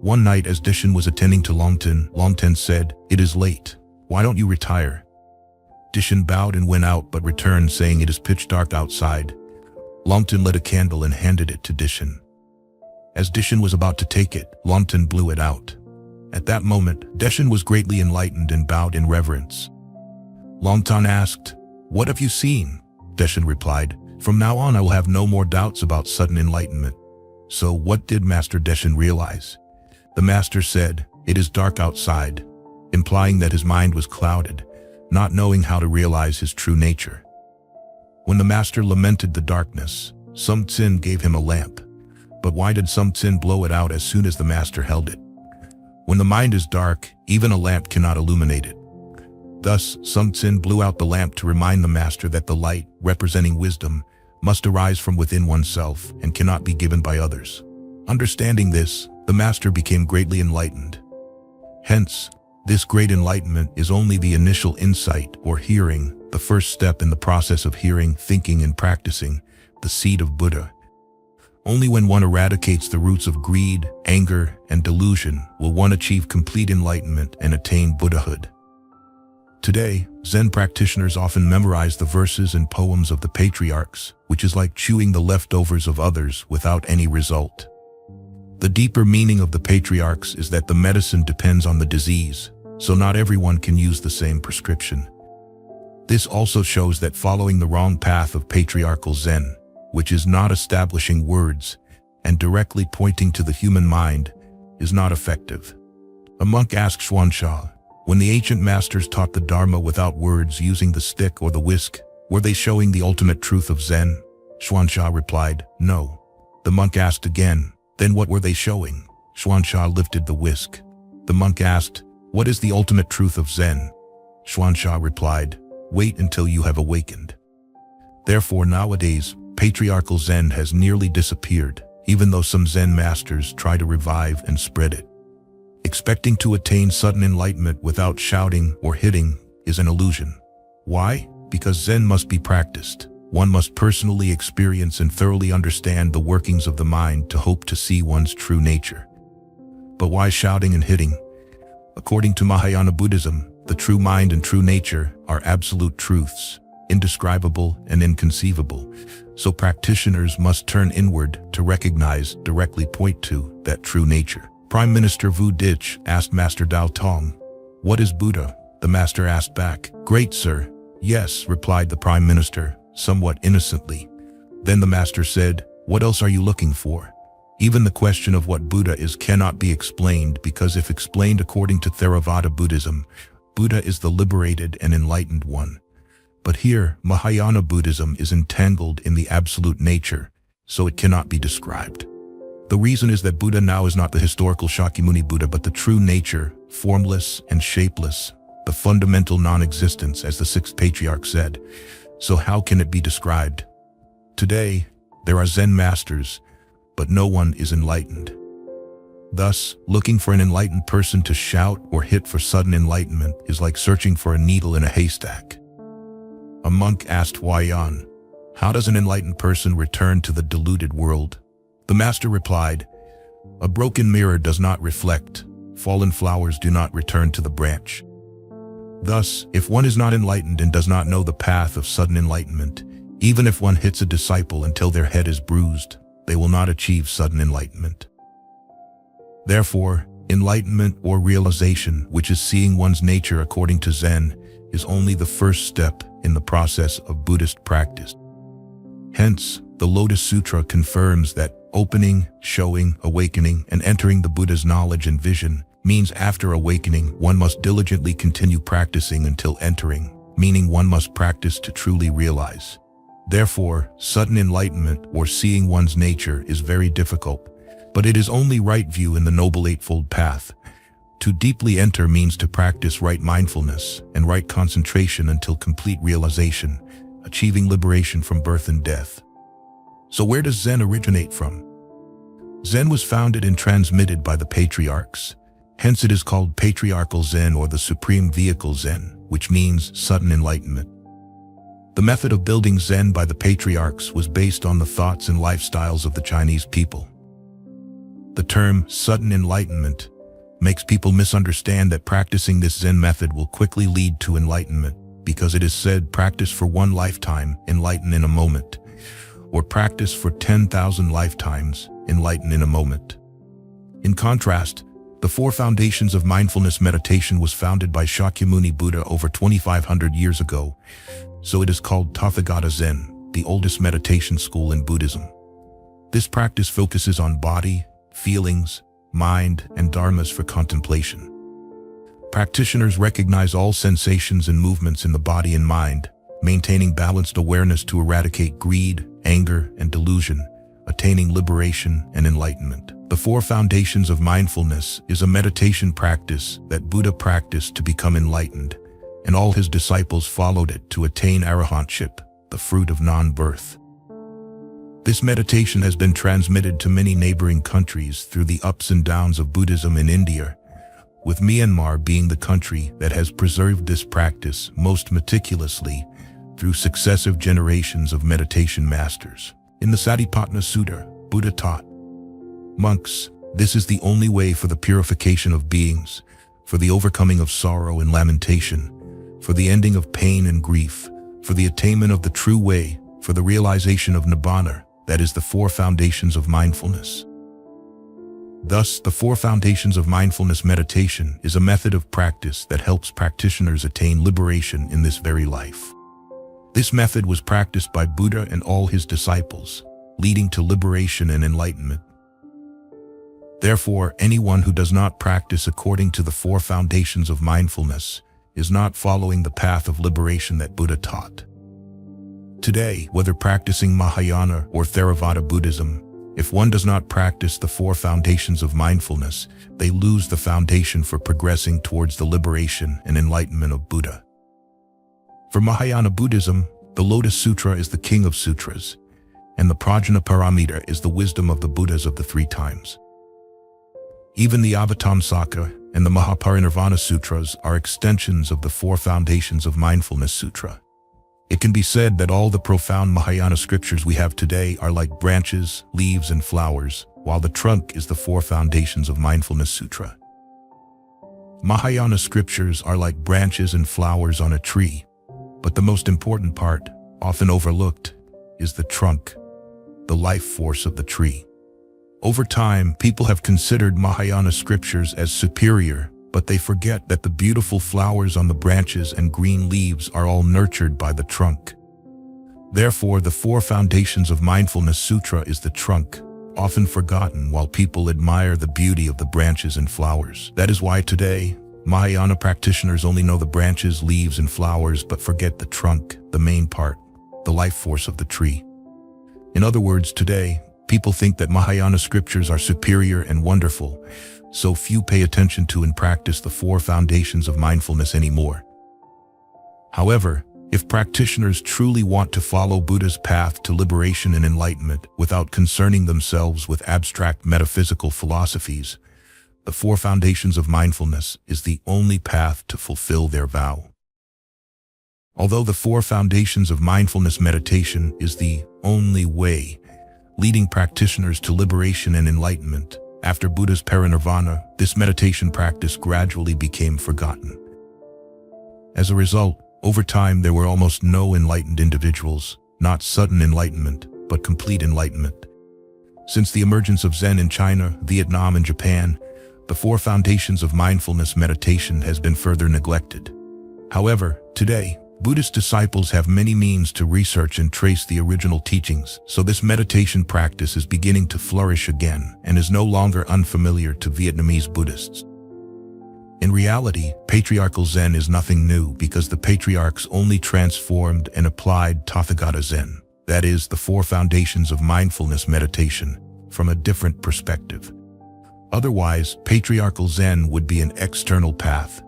One night as Deshin was attending to Longtan, Longtan said, "It is late. Why don't you retire?" Deshin bowed and went out but returned saying, "It is pitch dark outside." Longtan lit a candle and handed it to Deshin. As Deshin was about to take it, Longtan blew it out. At that moment, Deshin was greatly enlightened and bowed in reverence. Longtan asked, "What have you seen?" Deshin replied, "From now on I will have no more doubts about sudden enlightenment." So what did Master Deshin realize? The master said, "It is dark outside," implying that his mind was clouded, not knowing how to realize his true nature. When the master lamented the darkness, Sun Tsin gave him a lamp. But why did some Zen blow it out as soon as the master held it? When the mind is dark, even a lamp cannot illuminate it. Thus, Sun Tzu blew out the lamp to remind the master that the light, representing wisdom, must arise from within oneself and cannot be given by others. Understanding this, the master became greatly enlightened. Hence, this great enlightenment is only the initial insight or hearing, the first step in the process of hearing, thinking, and practicing, the seed of Buddha. Only when one eradicates the roots of greed, anger, and delusion will one achieve complete enlightenment and attain Buddhahood. Today, Zen practitioners often memorize the verses and poems of the patriarchs, which is like chewing the leftovers of others without any result. The deeper meaning of the patriarchs is that the medicine depends on the disease, so not everyone can use the same prescription. This also shows that following the wrong path of patriarchal Zen, which is not establishing words and directly pointing to the human mind, is not effective. A monk asked Xuanxia, when the ancient masters taught the Dharma without words using the stick or the whisk, were they showing the ultimate truth of Zen? Xuanxia replied, no. The monk asked again, then what were they showing? Xuanxia lifted the whisk. The monk asked, what is the ultimate truth of Zen? Xuanxia replied, wait until you have awakened. Therefore nowadays, patriarchal Zen has nearly disappeared, even though some Zen masters try to revive and spread it. Expecting to attain sudden enlightenment without shouting or hitting is an illusion. Why? Because Zen must be practiced. One must personally experience and thoroughly understand the workings of the mind to hope to see one's true nature. But why shouting and hitting? According to Mahayana Buddhism, the true mind and true nature are absolute truths, indescribable and inconceivable. So practitioners must turn inward to recognize, directly point to, that true nature. Prime Minister Vu Dich asked Master Dao Tong, what is Buddha? The master asked back, great sir. Yes, replied the Prime Minister, somewhat innocently. Then the master said, what else are you looking for? Even the question of what Buddha is cannot be explained because if explained according to Theravada Buddhism, Buddha is the liberated and enlightened one. But here, Mahayana Buddhism is entangled in the absolute nature, so it cannot be described. The reason is that Buddha now is not the historical Shakyamuni Buddha but the true nature, formless and shapeless, the fundamental non-existence as the sixth patriarch said. So how can it be described? Today, there are Zen masters, but no one is enlightened. Thus, looking for an enlightened person to shout or hit for sudden enlightenment is like searching for a needle in a haystack. A monk asked Huayan, how does an enlightened person return to the deluded world? The master replied, a broken mirror does not reflect, fallen flowers do not return to the branch. Thus, if one is not enlightened and does not know the path of sudden enlightenment, even if one hits a disciple until their head is bruised, they will not achieve sudden enlightenment. Therefore, enlightenment or realization, which is seeing one's nature according to Zen, is only the first step in the process of Buddhist practice. Hence, the Lotus Sutra confirms that opening, showing, awakening, and entering the Buddha's knowledge and vision means after awakening, one must diligently continue practicing until entering, meaning one must practice to truly realize. Therefore, sudden enlightenment or seeing one's nature is very difficult, but it is only right view in the Noble Eightfold Path. To deeply enter means to practice right mindfulness and right concentration until complete realization, achieving liberation from birth and death. So where does Zen originate from? Zen was founded and transmitted by the patriarchs. Hence it is called Patriarchal Zen or the Supreme Vehicle Zen, which means sudden enlightenment. The method of building Zen by the patriarchs was based on the thoughts and lifestyles of the Chinese people. The term sudden enlightenment makes people misunderstand that practicing this Zen method will quickly lead to enlightenment because it is said practice for one lifetime, enlighten in a moment, or practice for 10,000 lifetimes, enlighten in a moment. In contrast, the four foundations of mindfulness meditation was founded by Shakyamuni Buddha over 2,500 years ago, so it is called Tathagata Zen, the oldest meditation school in Buddhism. This practice focuses on body, feelings, mind, and dharmas for contemplation. Practitioners recognize all sensations and movements in the body and mind, maintaining balanced awareness to eradicate greed, anger, and delusion, attaining liberation and enlightenment. The Four Foundations of Mindfulness is a meditation practice that Buddha practiced to become enlightened, and all his disciples followed it to attain arahantship, the fruit of non-birth. This meditation has been transmitted to many neighboring countries through the ups and downs of Buddhism in India, with Myanmar being the country that has preserved this practice most meticulously through successive generations of meditation masters. In the Satipatthana Sutta, Buddha taught, "Monks, this is the only way for the purification of beings, for the overcoming of sorrow and lamentation, for the ending of pain and grief, for the attainment of the true way, for the realization of nibbana, that is the Four Foundations of Mindfulness." Thus, the Four Foundations of Mindfulness meditation is a method of practice that helps practitioners attain liberation in this very life. This method was practiced by Buddha and all his disciples, leading to liberation and enlightenment. Therefore, anyone who does not practice according to the Four Foundations of Mindfulness is not following the path of liberation that Buddha taught. Today, whether practicing Mahayana or Theravada Buddhism, if one does not practice the Four Foundations of Mindfulness, they lose the foundation for progressing towards the liberation and enlightenment of Buddha. For Mahayana Buddhism, the Lotus Sutra is the king of sutras, and the Prajnaparamita is the wisdom of the Buddhas of the three times. Even the Avatamsaka and the Mahaparinirvana Sutras are extensions of the Four Foundations of Mindfulness Sutra. It can be said that all the profound Mahayana scriptures we have today are like branches, leaves, and flowers, while the trunk is the Four Foundations of Mindfulness Sutra. Mahayana scriptures are like branches and flowers on a tree, but the most important part, often overlooked, is the trunk, the life force of the tree. Over time, people have considered Mahayana scriptures as superior, but they forget that the beautiful flowers on the branches and green leaves are all nurtured by the trunk. Therefore, the Four Foundations of Mindfulness Sutra is the trunk, often forgotten while people admire the beauty of the branches and flowers. That is why today, Mahayana practitioners only know the branches, leaves, and flowers but forget the trunk, the main part, the life force of the tree. In other words, today, people think that Mahayana scriptures are superior and wonderful, so few pay attention to and practice the Four Foundations of Mindfulness anymore. However, if practitioners truly want to follow Buddha's path to liberation and enlightenment without concerning themselves with abstract metaphysical philosophies, the Four Foundations of Mindfulness is the only path to fulfill their vow. Although the Four Foundations of Mindfulness meditation is the only way leading practitioners to liberation and enlightenment, after Buddha's parinirvana, this meditation practice gradually became forgotten. As a result, over time there were almost no enlightened individuals, not sudden enlightenment, but complete enlightenment. Since the emergence of Zen in China, Vietnam, and Japan, the Four Foundations of Mindfulness meditation has been further neglected. However, today, Buddhist disciples have many means to research and trace the original teachings, so this meditation practice is beginning to flourish again and is no longer unfamiliar to Vietnamese Buddhists. In reality, Patriarchal Zen is nothing new because the patriarchs only transformed and applied Tathagata Zen, that is, the Four Foundations of Mindfulness meditation, from a different perspective. Otherwise, Patriarchal Zen would be an external path.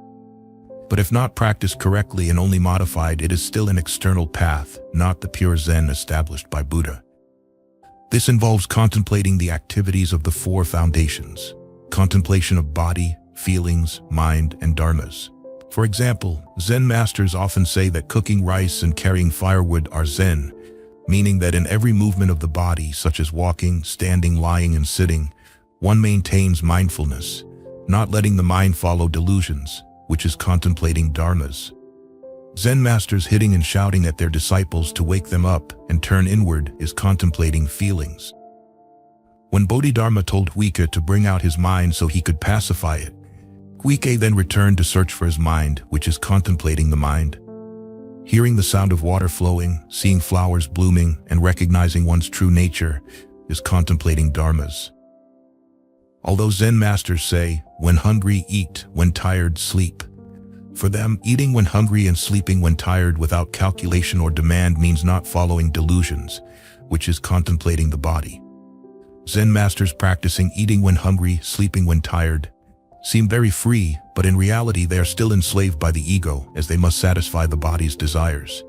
But if not practiced correctly and only modified, it is still an external path, not the pure Zen established by Buddha. This involves contemplating the activities of the Four Foundations, contemplation of body, feelings, mind, and dharmas. For example, Zen masters often say that cooking rice and carrying firewood are Zen, meaning that in every movement of the body, such as walking, standing, lying, and sitting, one maintains mindfulness, not letting the mind follow delusions, which is contemplating dharmas. Zen masters hitting and shouting at their disciples to wake them up and turn inward is contemplating feelings. When Bodhidharma told Huike to bring out his mind so he could pacify it, Huike then returned to search for his mind, which is contemplating the mind. Hearing the sound of water flowing, seeing flowers blooming, and recognizing one's true nature is contemplating dharmas. Although Zen masters say, when hungry, eat, when tired, sleep. For them, eating when hungry and sleeping when tired without calculation or demand means not following delusions, which is contemplating the body. Zen masters practicing eating when hungry, sleeping when tired, seem very free, but in reality they are still enslaved by the ego, as they must satisfy the body's desires.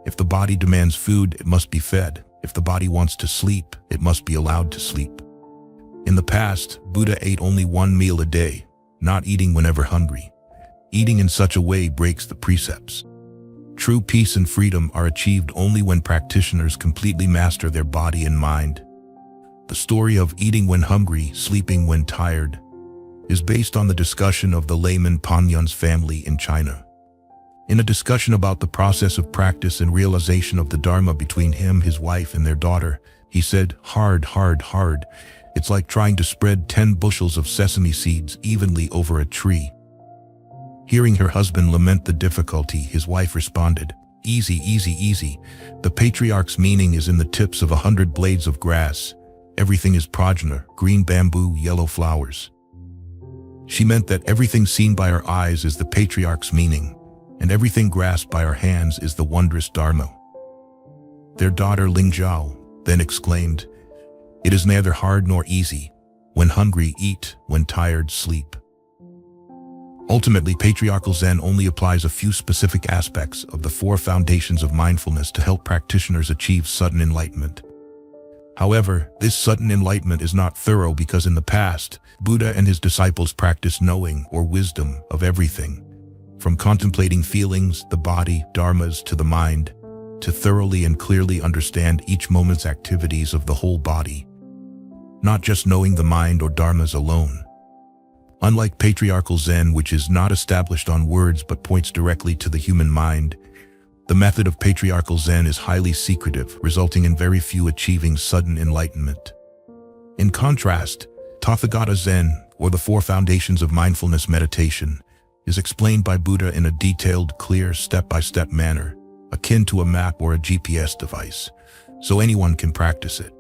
If the body demands food, it must be fed. If the body wants to sleep, it must be allowed to sleep. In the past, Buddha ate only one meal a day, not eating whenever hungry. Eating in such a way breaks the precepts. True peace and freedom are achieved only when practitioners completely master their body and mind. The story of eating when hungry, sleeping when tired, is based on the discussion of the layman Panyun's family in China. In a discussion about the process of practice and realization of the Dharma between him, his wife, and their daughter, he said, "Hard, hard, hard. It's like trying to spread 10 bushels of sesame seeds evenly over a tree." Hearing her husband lament the difficulty, his wife responded, "Easy, easy, easy. The patriarch's meaning is in the tips of 100 blades of grass. Everything is prajna, green bamboo, yellow flowers." She meant that everything seen by our eyes is the patriarch's meaning, and everything grasped by our hands is the wondrous Dharma. Their daughter Lingzhao then exclaimed, "It is neither hard nor easy. When hungry, eat. When tired, sleep." Ultimately, Patriarchal Zen only applies a few specific aspects of the 4 foundations of mindfulness to help practitioners achieve sudden enlightenment. However, this sudden enlightenment is not thorough because in the past, Buddha and his disciples practiced knowing or wisdom of everything, from contemplating feelings, the body, dharmas, to the mind, to thoroughly and clearly understand each moment's activities of the whole body, not just knowing the mind or dharmas alone. Unlike Patriarchal Zen, which is not established on words but points directly to the human mind, the method of Patriarchal Zen is highly secretive, resulting in very few achieving sudden enlightenment. In contrast, Tathagata Zen, or the 4 foundations of mindfulness meditation, is explained by Buddha in a detailed, clear, step-by-step manner, akin to a map or a GPS device, so anyone can practice it.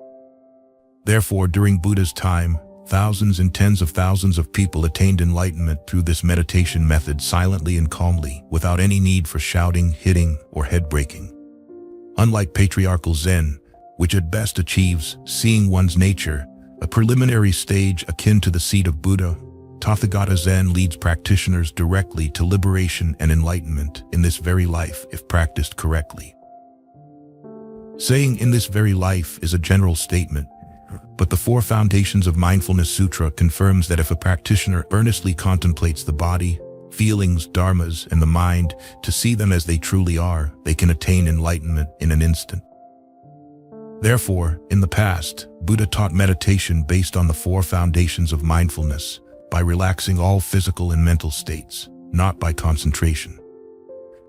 Therefore, during Buddha's time, thousands and tens of thousands of people attained enlightenment through this meditation method silently and calmly, without any need for shouting, hitting, or head-breaking. Unlike Patriarchal Zen, which at best achieves seeing one's nature, a preliminary stage akin to the seat of Buddha, Tathagata Zen leads practitioners directly to liberation and enlightenment in this very life if practiced correctly. Saying "in this very life" is a general statement, but the 4 Foundations of Mindfulness Sutra confirms that if a practitioner earnestly contemplates the body, feelings, dharmas, and the mind to see them as they truly are, they can attain enlightenment in an instant. Therefore, in the past, Buddha taught meditation based on the 4 foundations of mindfulness, by relaxing all physical and mental states, not by concentration.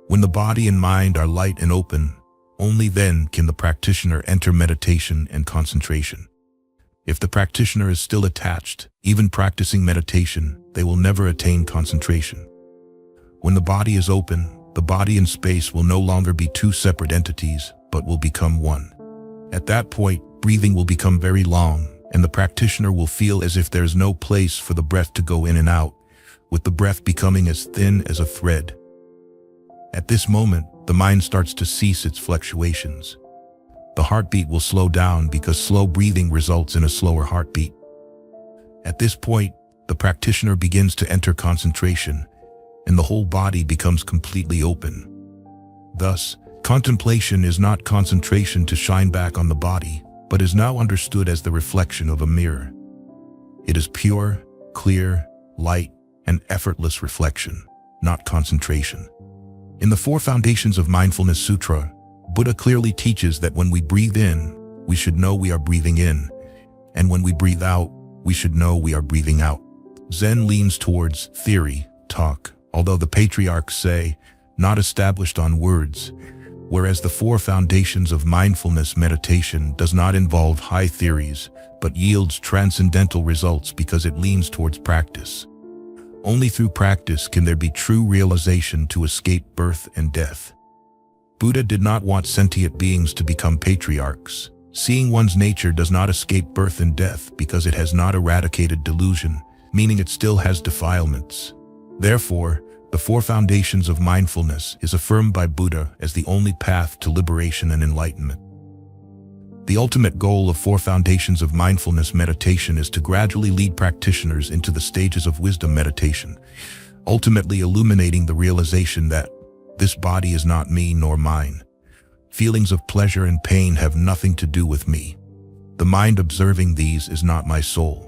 When the body and mind are light and open, only then can the practitioner enter meditation and concentration. If the practitioner is still attached, even practicing meditation, they will never attain concentration. When the body is open, the body and space will no longer be 2 separate entities, but will become one. At that point, breathing will become very long, and the practitioner will feel as if there is no place for the breath to go in and out, with the breath becoming as thin as a thread. At this moment, the mind starts to cease its fluctuations. The heartbeat will slow down because slow breathing results in a slower heartbeat. At this point, the practitioner begins to enter concentration, and the whole body becomes completely open. Thus, contemplation is not concentration to shine back on the body, but is now understood as the reflection of a mirror. It is pure, clear, light, and effortless reflection, not concentration. In the 4 Foundations of Mindfulness Sutra, Buddha clearly teaches that when we breathe in, we should know we are breathing in, and when we breathe out, we should know we are breathing out. Zen leans towards theory, talk, although the patriarchs say, not established on words, whereas the 4 Foundations of Mindfulness meditation does not involve high theories, but yields transcendental results because it leans towards practice. Only through practice can there be true realization to escape birth and death. Buddha did not want sentient beings to become patriarchs. Seeing one's nature does not escape birth and death because it has not eradicated delusion, meaning it still has defilements. Therefore, the 4 Foundations of Mindfulness is affirmed by Buddha as the only path to liberation and enlightenment. The ultimate goal of 4 foundations of mindfulness meditation is to gradually lead practitioners into the stages of wisdom meditation, ultimately illuminating the realization that this body is not me nor mine. Feelings of pleasure and pain have nothing to do with me. The mind observing these is not my soul.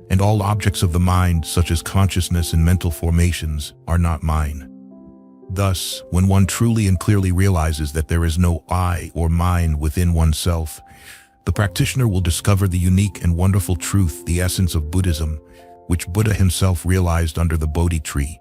And all objects of the mind, such as consciousness and mental formations, are not mine. Thus, when one truly and clearly realizes that there is no I or mine within oneself, the practitioner will discover the unique and wonderful truth, the essence of Buddhism, which Buddha himself realized under the Bodhi tree,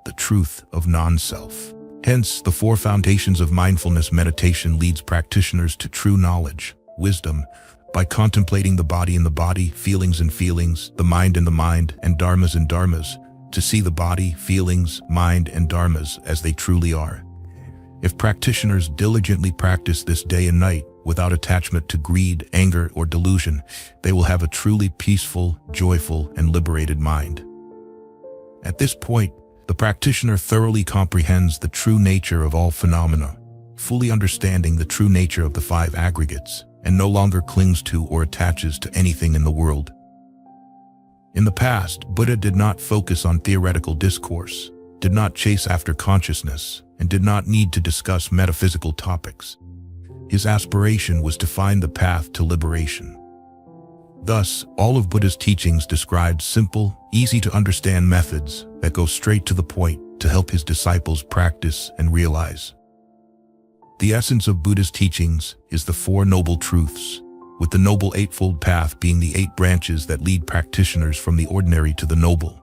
the truth of non-self. Hence, the 4 foundations of mindfulness meditation leads practitioners to true knowledge, wisdom, by contemplating the body in the body, feelings in feelings, the mind in the mind, and dharmas in dharmas, to see the body, feelings, mind, and dharmas as they truly are. If practitioners diligently practice this day and night without attachment to greed, anger, or delusion, they will have a truly peaceful, joyful, and liberated mind. At this point, the practitioner thoroughly comprehends the true nature of all phenomena, fully understanding the true nature of the 5 aggregates, and no longer clings to or attaches to anything in the world. In the past, Buddha did not focus on theoretical discourse, did not chase after consciousness, and did not need to discuss metaphysical topics. His aspiration was to find the path to liberation. Thus, all of Buddha's teachings described simple, easy-to-understand methods that go straight to the point to help his disciples practice and realize. The essence of Buddha's teachings is the 4 noble truths, with the Noble Eightfold Path being the 8 branches that lead practitioners from the ordinary to the noble,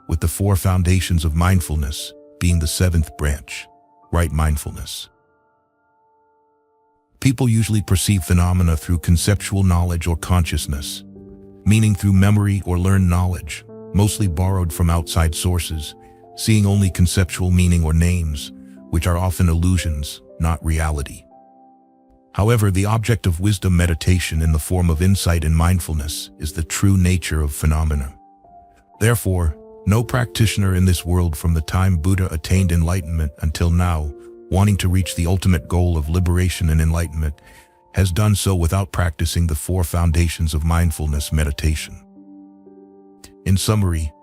with the 4 foundations of mindfulness being the 7th branch, right mindfulness. People usually perceive phenomena through conceptual knowledge or consciousness, meaning through memory or learned knowledge, mostly borrowed from outside sources, seeing only conceptual meaning or names, which are often illusions, not reality. However, the object of wisdom meditation in the form of insight and mindfulness is the true nature of phenomena. Therefore, no practitioner in this world from the time Buddha attained enlightenment until now, wanting to reach the ultimate goal of liberation and enlightenment, has done so without practicing the 4 foundations of mindfulness meditation. In summary,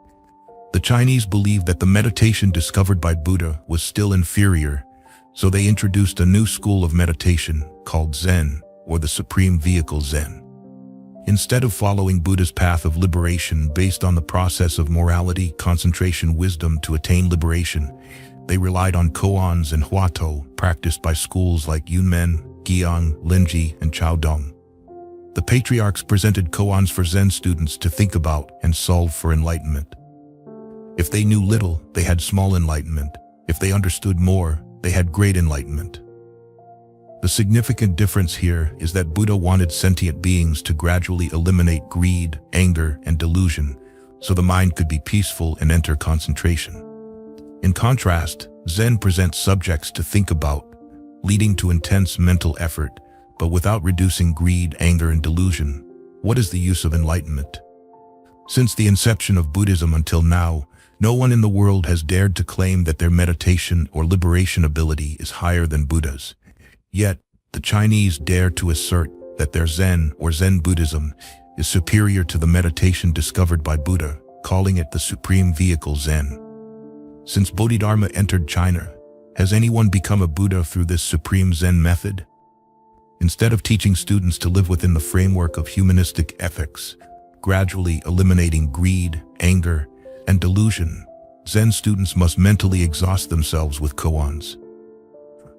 the Chinese believed that the meditation discovered by Buddha was still inferior, so they introduced a new school of meditation called Zen, or the Supreme Vehicle Zen. Instead of following Buddha's path of liberation based on the process of morality, concentration, wisdom to attain liberation, they relied on koans and huatou practiced by schools like Yunmen, Guiyang, Linji, and Chaodong. The patriarchs presented koans for Zen students to think about and solve for enlightenment. If they knew little, they had small enlightenment. If they understood more, they had great enlightenment. The significant difference here is that Buddha wanted sentient beings to gradually eliminate greed, anger, and delusion, so the mind could be peaceful and enter concentration. In contrast, Zen presents subjects to think about, leading to intense mental effort, but without reducing greed, anger, and delusion. What is the use of enlightenment? Since the inception of Buddhism until now, no one in the world has dared to claim that their meditation or liberation ability is higher than Buddha's. Yet, the Chinese dare to assert that their Zen or Zen Buddhism is superior to the meditation discovered by Buddha, calling it the Supreme Vehicle Zen. Since Bodhidharma entered China, has anyone become a Buddha through this Supreme Zen method? Instead of teaching students to live within the framework of humanistic ethics, gradually eliminating greed, anger, and delusion, Zen students must mentally exhaust themselves with koans.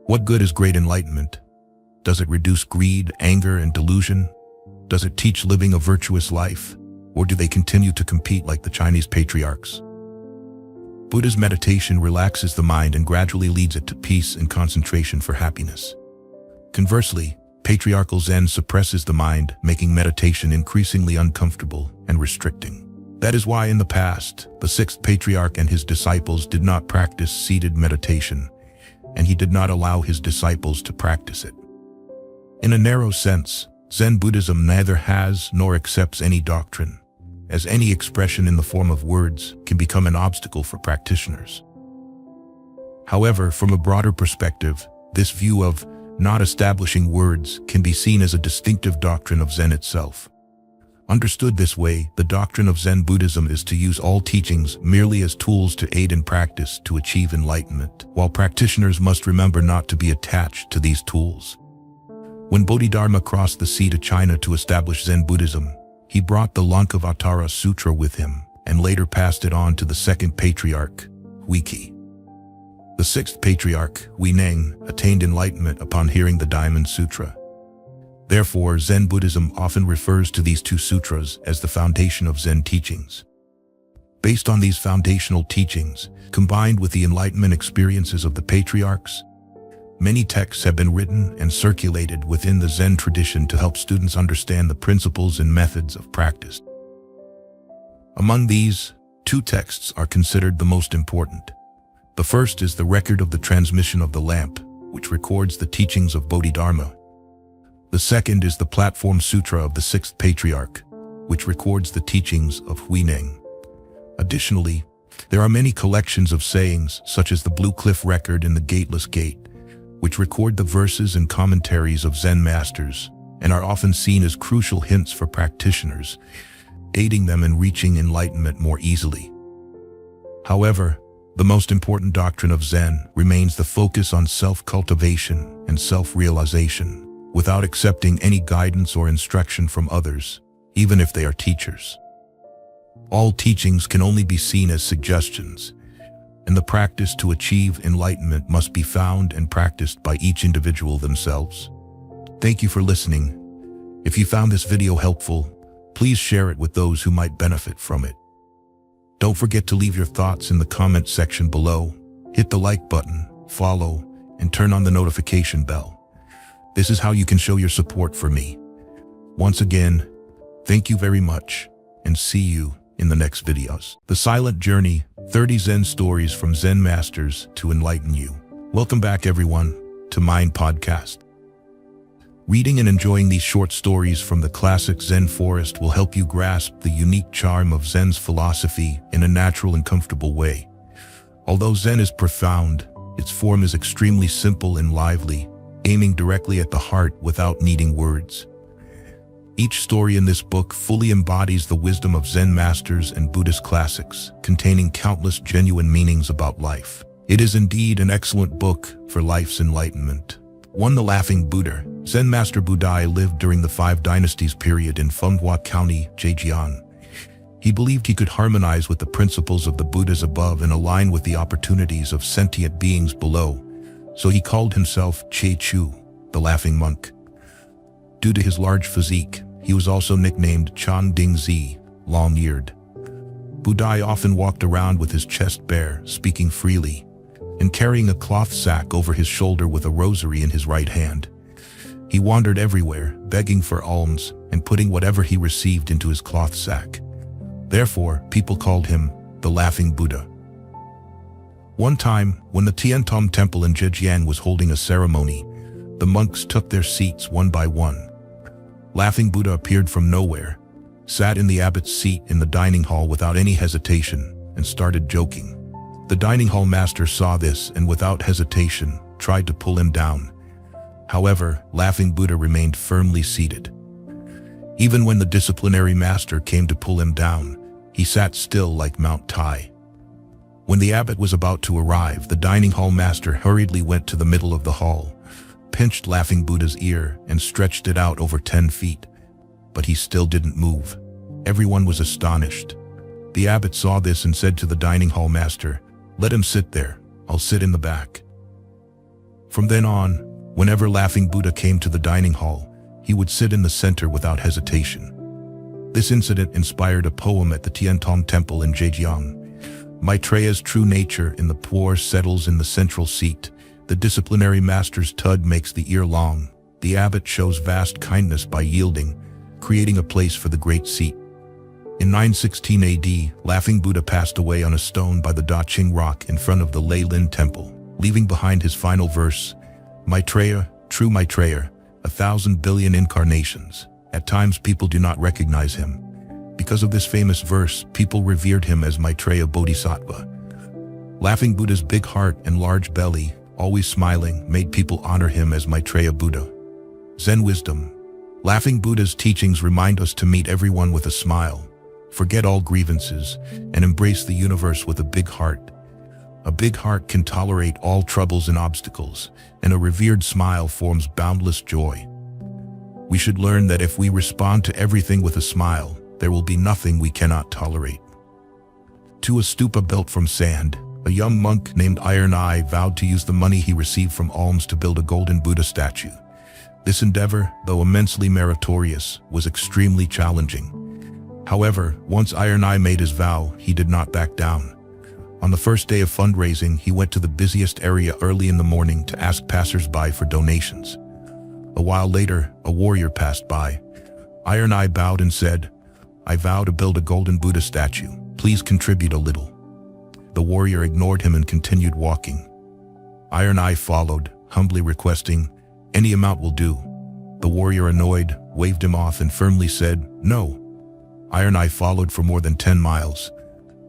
What good is great enlightenment? Does it reduce greed, anger, and delusion? Does it teach living a virtuous life? Or do they continue to compete like the Chinese patriarchs? Buddha's meditation relaxes the mind and gradually leads it to peace and concentration for happiness. Conversely, patriarchal Zen suppresses the mind, making meditation increasingly uncomfortable and restricting. That is why in the past, the 6th patriarch and his disciples did not practice seated meditation, and he did not allow his disciples to practice it. In a narrow sense, Zen Buddhism neither has nor accepts any doctrine, as any expression in the form of words can become an obstacle for practitioners. However, from a broader perspective, this view of not establishing words, can be seen as a distinctive doctrine of Zen itself. Understood this way, the doctrine of Zen Buddhism is to use all teachings merely as tools to aid in practice to achieve enlightenment, while practitioners must remember not to be attached to these tools. When Bodhidharma crossed the sea to China to establish Zen Buddhism, he brought the Lankavatara Sutra with him and later passed it on to the second patriarch, Huiki. The sixth patriarch, Huineng, attained enlightenment upon hearing the Diamond Sutra. Therefore, Zen Buddhism often refers to these two sutras as the foundation of Zen teachings. Based on these foundational teachings, combined with the enlightenment experiences of the patriarchs, many texts have been written and circulated within the Zen tradition to help students understand the principles and methods of practice. Among these, two texts are considered the most important. The first is the record of the transmission of the lamp, which records the teachings of Bodhidharma. The second is the Platform Sutra of the sixth patriarch, which records the teachings of Huineng. Additionally, there are many collections of sayings, such as the Blue Cliff Record and the Gateless Gate, which record the verses and commentaries of Zen masters and are often seen as crucial hints for practitioners, aiding them in reaching enlightenment more easily. However, the most important doctrine of Zen remains the focus on self-cultivation and self-realization, without accepting any guidance or instruction from others, even if they are teachers. All teachings can only be seen as suggestions, and the practice to achieve enlightenment must be found and practiced by each individual themselves. Thank you for listening. If you found this video helpful, please share it with those who might benefit from it. Don't forget to leave your thoughts in the comment section below, hit the like button, follow, and turn on the notification bell. This is how you can show your support for me. Once again, thank you very much, and see you in the next videos. The Silent Journey, 30 Zen Stories from Zen Masters to Enlighten You. Welcome back, everyone, to Mind Podcast. Reading and enjoying these short stories from the classic Zen forest will help you grasp the unique charm of Zen's philosophy in a natural and comfortable way. Although Zen is profound, its form is extremely simple and lively, aiming directly at the heart without needing words. Each story in this book fully embodies the wisdom of Zen masters and Buddhist classics, containing countless genuine meanings about life. It is indeed an excellent book for life's enlightenment. 1. The Laughing Buddha. Zen Master Budai lived during the Five Dynasties period in Fenghua County, Zhejiang. He believed he could harmonize with the principles of the Buddhas above and align with the opportunities of sentient beings below, so he called himself Che Chu, the Laughing Monk. Due to his large physique, he was also nicknamed Chang Ding Zi, long-eared. Budai often walked around with his chest bare, speaking freely, and carrying a cloth sack over his shoulder with a rosary in his right hand. He wandered everywhere, begging for alms and putting whatever he received into his cloth sack. Therefore, people called him the Laughing Buddha. One time, when the Tiantom temple in Zhejiang was holding a ceremony, the monks took their seats one by one. Laughing Buddha appeared from nowhere, sat in the abbot's seat in the dining hall without any hesitation, and started joking. The dining hall master saw this and without hesitation tried to pull him down. However, Laughing Buddha remained firmly seated. Even when the disciplinary master came to pull him down, he sat still like Mount Tai. When the abbot was about to arrive, the dining hall master hurriedly went to the middle of the hall, pinched Laughing Buddha's ear, and stretched it out over 10 feet. But he still didn't move. Everyone was astonished. The abbot saw this and said to the dining hall master, "Let him sit there, I'll sit in the back." From then on, whenever Laughing Buddha came to the dining hall, he would sit in the center without hesitation. This incident inspired a poem at the Tiantom temple in Zhejiang. Maitreya's true nature in the poor settles in the central seat. The disciplinary master's tug makes the ear long. The abbot shows vast kindness by yielding, creating a place for the great seat. In 916 AD, Laughing Buddha passed away on a stone by the Daqing rock in front of the Lei Lin temple, leaving behind his final verse, Maitreya, true Maitreya, 1,000 billion incarnations. At times people do not recognize him. Because of this famous verse, people revered him as Maitreya Bodhisattva. Laughing Buddha's big heart and large belly always smiling, made people honor him as Maitreya Buddha. Zen wisdom. Laughing Buddha's teachings remind us to meet everyone with a smile, forget all grievances, and embrace the universe with a big heart. A big heart can tolerate all troubles and obstacles, and a revered smile forms boundless joy. We should learn that if we respond to everything with a smile, there will be nothing we cannot tolerate. To a stupa built from sand, a young monk named Iron Eye vowed to use the money he received from alms to build a golden Buddha statue. This endeavor, though immensely meritorious, was extremely challenging. However, once Iron Eye made his vow, he did not back down. On the first day of fundraising, he went to the busiest area early in the morning to ask passers-by for donations. A while later, a warrior passed by. Iron Eye bowed and said, "I vow to build a golden Buddha statue. Please contribute a little." The warrior ignored him and continued walking. Iron Eye followed, humbly requesting, "Any amount will do." The warrior, annoyed, waved him off and firmly said, "No." Iron Eye followed for more than 10 miles.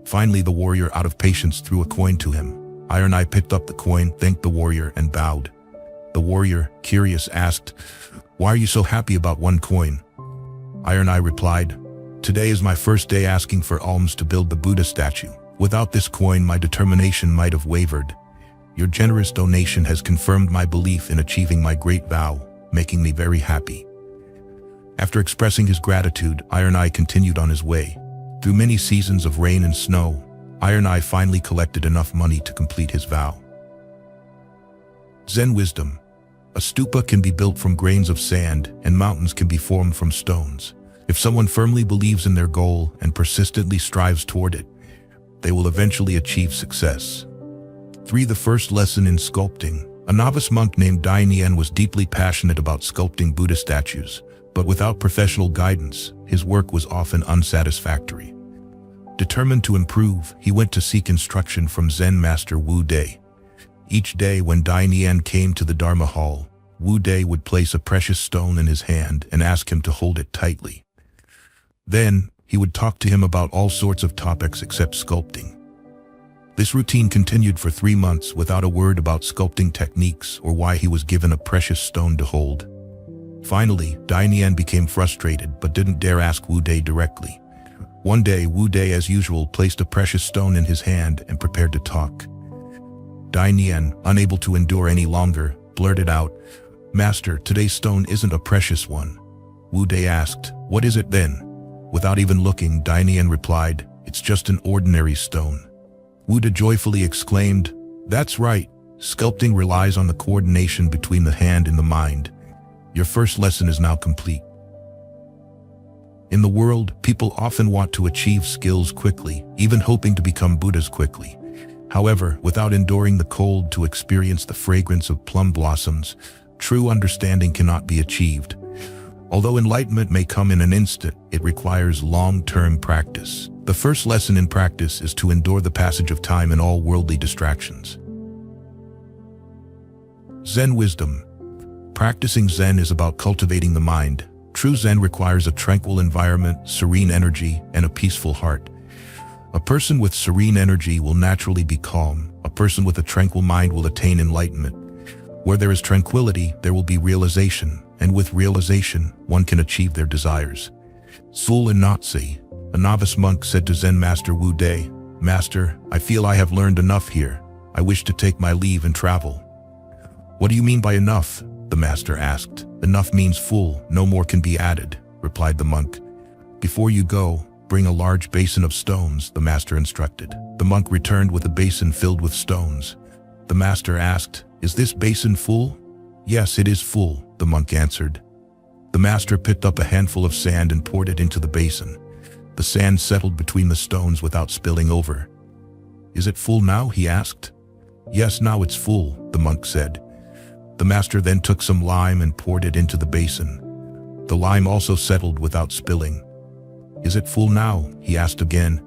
Finally, the warrior, out of patience, threw a coin to him. Iron Eye picked up the coin, thanked the warrior, and bowed. The warrior, curious, asked, "Why are you so happy about one coin?" Iron Eye replied, "Today is my first day asking for alms to build the Buddha statue. Without this coin, my determination might have wavered. Your generous donation has confirmed my belief in achieving my great vow, making me very happy." After expressing his gratitude, Iron Eye continued on his way. Through many seasons of rain and snow, Iron Eye finally collected enough money to complete his vow. Zen wisdom. A stupa can be built from grains of sand, and mountains can be formed from stones. If someone firmly believes in their goal and persistently strives toward it, they will eventually achieve success. 3. The first lesson in sculpting. A novice monk named Dai Nian was deeply passionate about sculpting Buddha statues, but without professional guidance, his work was often unsatisfactory. Determined to improve, he went to seek instruction from Zen master Wu Dai. Each day when Dai Nian came to the Dharma hall, Wu Dai would place a precious stone in his hand and ask him to hold it tightly. Then, he would talk to him about all sorts of topics except sculpting. This routine continued for 3 months without a word about sculpting techniques or why he was given a precious stone to hold. Finally, Dai Nian became frustrated but didn't dare ask Wu Dai directly. One day, Wu Dai, as usual, placed a precious stone in his hand and prepared to talk. Dai Nian, unable to endure any longer, blurted out, "Master, today's stone isn't a precious one." Wu Dai asked, "What is it then?" Without even looking, Dai Nian replied, "It's just an ordinary stone." Wu Dai joyfully exclaimed, "That's right. Sculpting relies on the coordination between the hand and the mind. Your first lesson is now complete." In the world, people often want to achieve skills quickly, even hoping to become Buddhas quickly. However, without enduring the cold to experience the fragrance of plum blossoms, true understanding cannot be achieved. Although enlightenment may come in an instant, it requires long-term practice. The first lesson in practice is to endure the passage of time and all worldly distractions. Zen wisdom. Practicing Zen is about cultivating the mind. True Zen requires a tranquil environment, serene energy, and a peaceful heart. A person with serene energy will naturally be calm. A person with a tranquil mind will attain enlightenment. Where there is tranquility, there will be realization, and with realization, one can achieve their desires. Sul Inatsi, a novice monk, said to Zen master Wu Dai, "Master, I feel I have learned enough here. I wish to take my leave and travel." "What do you mean by enough?" the master asked. "Enough means full, no more can be added," replied the monk. "Before you go, bring a large basin of stones," the master instructed. The monk returned with a basin filled with stones. The master asked, "Is this basin full?" "Yes, it is full," the monk answered. The master picked up a handful of sand and poured it into the basin. The sand settled between the stones without spilling over. "Is it full now?" he asked. "Yes, now it's full," the monk said. The master then took some lime and poured it into the basin. The lime also settled without spilling. "Is it full now?" he asked again.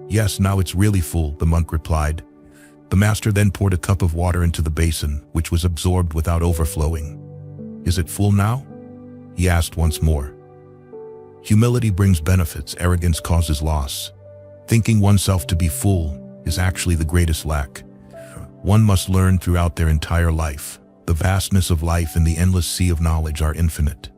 "Yes, now it's really full," the monk replied. The master then poured a cup of water into the basin, which was absorbed without overflowing. "Is it full now?" he asked once more. Humility brings benefits, arrogance causes loss. Thinking oneself to be full is actually the greatest lack. one must learn throughout their entire life. The vastness of life and the endless sea of knowledge are infinite.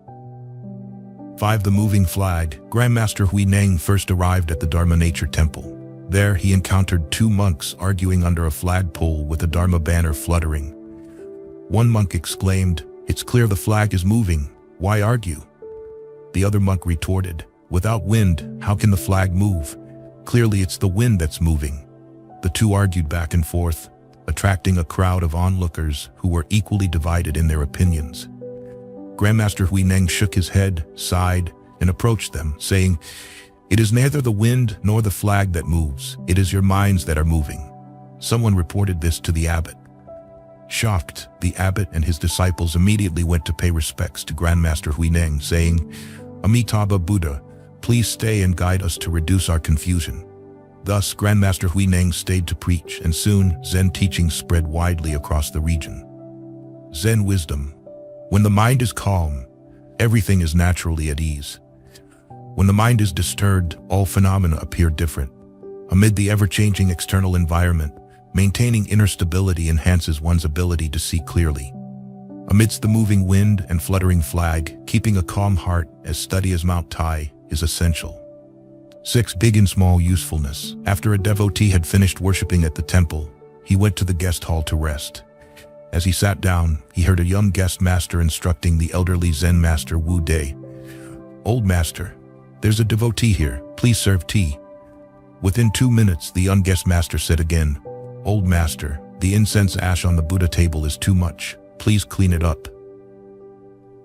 5. The moving flag. Grandmaster Hui Neng first arrived at the Dharma Nature Temple. There he encountered two monks arguing under a flagpole with a Dharma banner fluttering. One monk exclaimed, "It's clear the flag is moving. Why argue?" The other monk retorted, "Without wind, how can the flag move? Clearly it's the wind that's moving." The two argued back and forth, attracting a crowd of onlookers who were equally divided in their opinions. Grandmaster Hui Neng shook his head, sighed, and approached them, saying, "It is neither the wind nor the flag that moves. It is your minds that are moving." Someone reported this to the abbot. Shocked, the abbot and his disciples immediately went to pay respects to Grandmaster Hui Neng, saying, "Amitabha Buddha, please stay and guide us to reduce our confusion." Thus, Grandmaster Hui Neng stayed to preach, and soon Zen teachings spread widely across the region. Zen wisdom. When the mind is calm, everything is naturally at ease. When the mind is disturbed, all phenomena appear different. Amid the ever-changing external environment, maintaining inner stability enhances one's ability to see clearly. Amidst the moving wind and fluttering flag, keeping a calm heart as steady as Mount Tai is essential. 6. Big and small usefulness. After a devotee had finished worshipping at the temple, he went to the guest hall to rest. As he sat down, he heard a young guest master instructing the elderly Zen master Wu Dei. "Old master, there's a devotee here. Please serve tea." Within 2 minutes, the young guest master said again, "Old master, the incense ash on the Buddha table is too much. Please clean it up.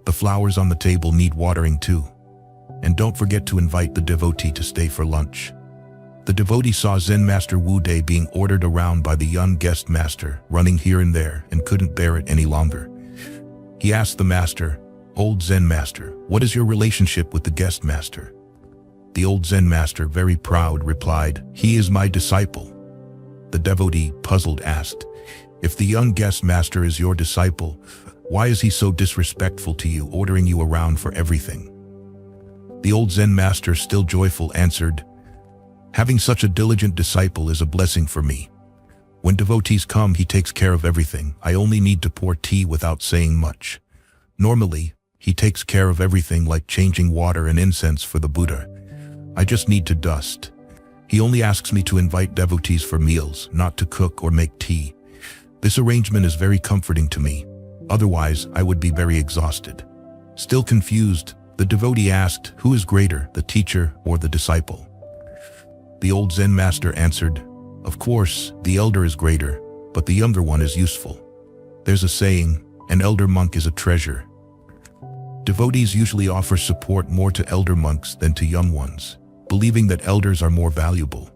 The flowers on the table need watering too. And don't forget to invite the devotee to stay for lunch." The devotee saw Zen master Wu Dei being ordered around by the young guest master, running here and there, and couldn't bear it any longer. He asked the master, "Old Zen master, what is your relationship with the guest master?" The old Zen master, very proud, replied, "He is my disciple." The devotee, puzzled, asked, "If the young guest master is your disciple, why is he so disrespectful to you, ordering you around for everything?" The old Zen master, still joyful, answered, "Having such a diligent disciple is a blessing for me. When devotees come, he takes care of everything. I only need to pour tea without saying much. Normally, he takes care of everything like changing water and incense for the Buddha. I just need to dust. He only asks me to invite devotees for meals, not to cook or make tea. This arrangement is very comforting to me. Otherwise, I would be very exhausted." Still confused, the devotee asked, "Who is greater, the teacher or the disciple?" The old Zen master answered, "Of course, the elder is greater, but the younger one is useful. There's a saying, an elder monk is a treasure." Devotees usually offer support more to elder monks than to young ones, believing that elders are more valuable.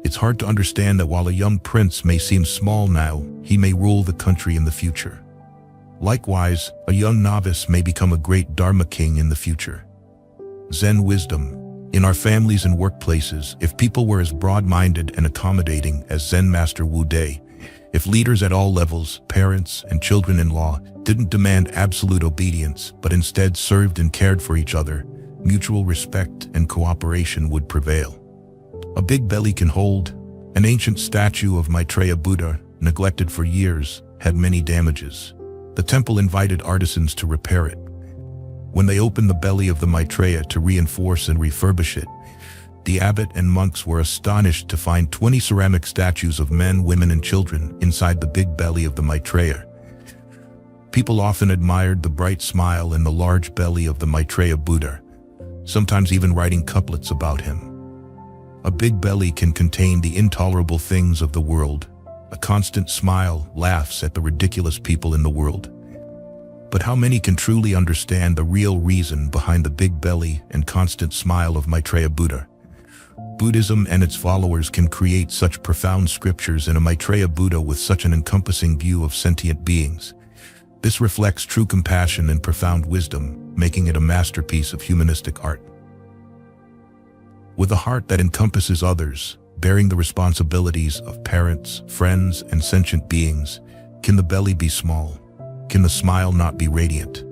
It's hard to understand that while a young prince may seem small now, he may rule the country in the future. Likewise, a young novice may become a great Dharma king in the future. Zen wisdom. In our families and workplaces, if people were as broad-minded and accommodating as Zen Master Wu Dei, if leaders at all levels, parents and children-in-law, didn't demand absolute obedience, but instead served and cared for each other, mutual respect and cooperation would prevail. A big belly can hold. An ancient statue of Maitreya Buddha, neglected for years, had many damages. The temple invited artisans to repair it. When they opened the belly of the Maitreya to reinforce and refurbish it, the abbot and monks were astonished to find 20 ceramic statues of men, women, and children inside the big belly of the Maitreya. People often admired the bright smile and the large belly of the Maitreya Buddha, sometimes even writing couplets about him. A big belly can contain the intolerable things of the world. A constant smile laughs at the ridiculous people in the world. But how many can truly understand the real reason behind the big belly and constant smile of Maitreya Buddha? Buddhism and its followers can create such profound scriptures in a Maitreya Buddha with such an encompassing view of sentient beings. This reflects true compassion and profound wisdom, making it a masterpiece of humanistic art. With a heart that encompasses others, bearing the responsibilities of parents, friends, and sentient beings, can the belly be small? Can the smile not be radiant?